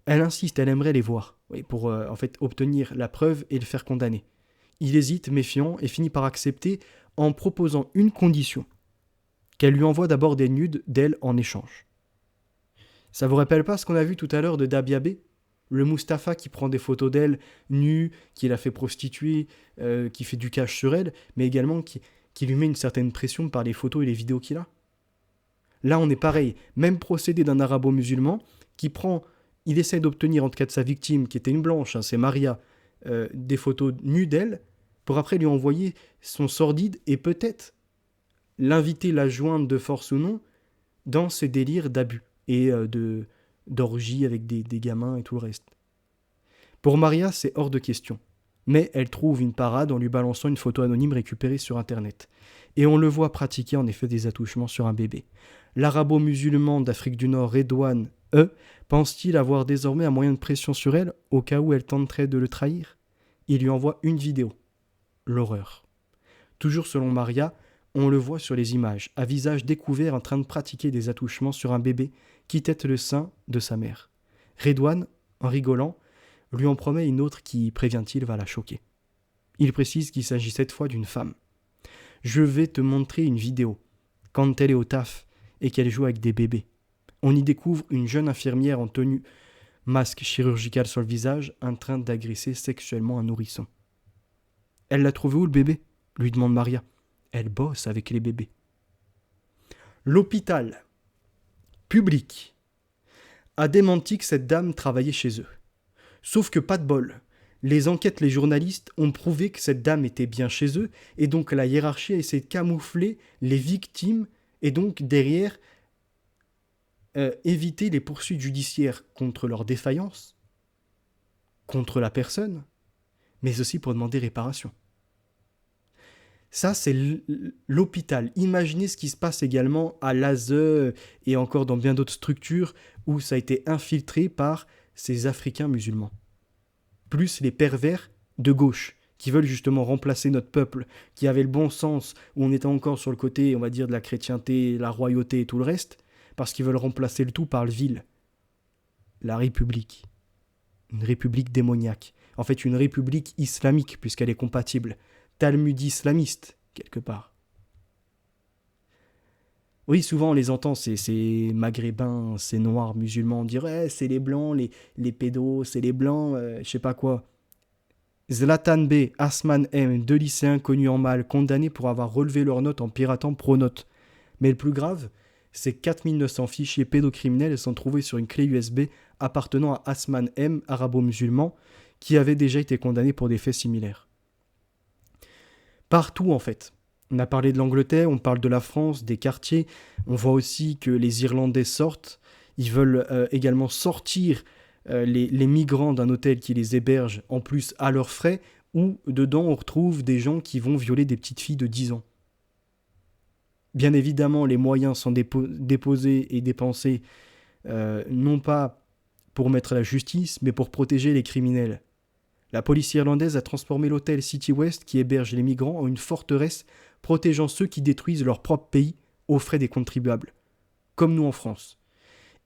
A: Elle insiste, elle aimerait les voir, pour en fait obtenir la preuve et le faire condamner. Il hésite, méfiant, et finit par accepter en proposant une condition, qu'elle lui envoie d'abord des nudes d'elle en échange. Ça vous rappelle pas ce qu'on a vu tout à l'heure de Dabiabé? Le Mustapha qui prend des photos d'elle nue, qui la fait prostituer, qui fait du cash sur elle, mais également qui lui met une certaine pression par les photos et les vidéos qu'il a. Là, on est pareil. Même procédé d'un arabo-musulman il essaie d'obtenir, en tout cas de sa victime, qui était une blanche, c'est Maria, des photos nues d'elle, pour après lui envoyer son sordide et peut-être l'inviter, la joindre de force ou non, dans ses délires d'abus et d'orgie avec des gamins et tout le reste. Pour Maria, c'est hors de question. Mais elle trouve une parade en lui balançant une photo anonyme récupérée sur Internet. Et on le voit pratiquer en effet des attouchements sur un bébé. L'arabo-musulman d'Afrique du Nord, Redouane, pense-t-il avoir désormais un moyen de pression sur elle au cas où elle tenterait de le trahir? Il lui envoie une vidéo. L'horreur. Toujours selon Maria, on le voit sur les images, à visage découvert en train de pratiquer des attouchements sur un bébé qui tète le sein de sa mère. Redouane, en rigolant, lui en promet une autre qui, prévient-il, va la choquer. Il précise qu'il s'agit cette fois d'une femme. « Je vais te montrer une vidéo, quand elle est au taf et qu'elle joue avec des bébés. » On y découvre une jeune infirmière en tenue masque chirurgical sur le visage, en train d'agresser sexuellement un nourrisson. « Elle l'a trouvé où le bébé ?» lui demande Maria. « Elle bosse avec les bébés. » L'hôpital public a démenti que cette dame travaillait chez eux. Sauf que pas de bol. Les enquêtes, les journalistes ont prouvé que cette dame était bien chez eux, et donc la hiérarchie a essayé de camoufler les victimes, et donc derrière éviter les poursuites judiciaires contre leur défaillance, contre la personne, mais aussi pour demander réparation. Ça, c'est l'hôpital. Imaginez ce qui se passe également à l'ASE et encore dans bien d'autres structures où ça a été infiltré par ces Africains musulmans. Plus les pervers de gauche qui veulent justement remplacer notre peuple, qui avait le bon sens, où on était encore sur le côté, on va dire, de la chrétienté, la royauté et tout le reste, parce qu'ils veulent remplacer le tout par le vil. La République. Une république démoniaque. En fait, une république islamique, puisqu'elle est compatible. Talmud-islamiste, quelque part. Oui, souvent on les entend, ces maghrébins, ces noirs musulmans, on dirait c'est les blancs, les pédos, c'est les blancs, je sais pas quoi. Zlatan B, Asman M, 2 lycéens connus en mal, condamnés pour avoir relevé leurs notes en piratant Pronote. Mais le plus grave, c'est 4900 fichiers pédocriminels sont trouvés sur une clé USB appartenant à Asman M, arabo-musulman, qui avait déjà été condamné pour des faits similaires. Partout en fait. On a parlé de l'Angleterre, on parle de la France, des quartiers. On voit aussi que les Irlandais sortent. Ils veulent également sortir les migrants d'un hôtel qui les héberge, en plus à leurs frais, où dedans on retrouve des gens qui vont violer des petites filles de 10 ans. Bien évidemment, les moyens sont déposés et dépensés non pas pour mettre la justice, mais pour protéger les criminels. La police irlandaise a transformé l'hôtel City West qui héberge les migrants en une forteresse protégeant ceux qui détruisent leur propre pays aux frais des contribuables, comme nous en France.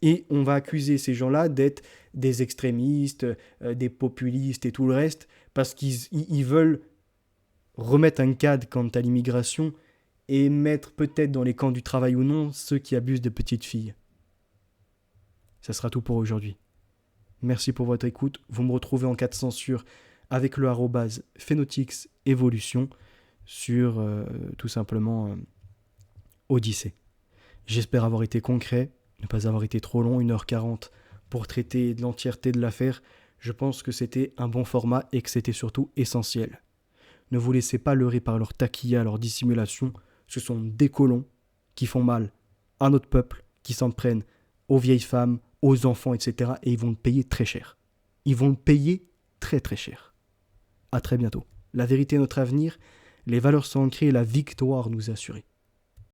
A: Et on va accuser ces gens-là d'être des extrémistes, des populistes et tout le reste, parce qu'ils veulent remettre un cadre quant à l'immigration et mettre peut-être dans les camps du travail ou non ceux qui abusent de petites filles. Ça sera tout pour aujourd'hui. Merci pour votre écoute. Vous me retrouvez en cas de censure avec le @Phenotix-Evolution sur tout simplement Odyssée. J'espère avoir été concret, ne pas avoir été trop long, 1h40 pour traiter de l'entièreté de l'affaire. Je pense que c'était un bon format et que c'était surtout essentiel. Ne vous laissez pas leurrer par leur taquilla, leur dissimulation. Ce sont des colons qui font mal à notre peuple, qui s'en prennent aux vieilles femmes, aux enfants, etc. Et ils vont le payer très cher. Ils vont le payer très très cher. À très bientôt. La vérité est notre avenir. Les valeurs sont ancrées et la victoire nous est assurée.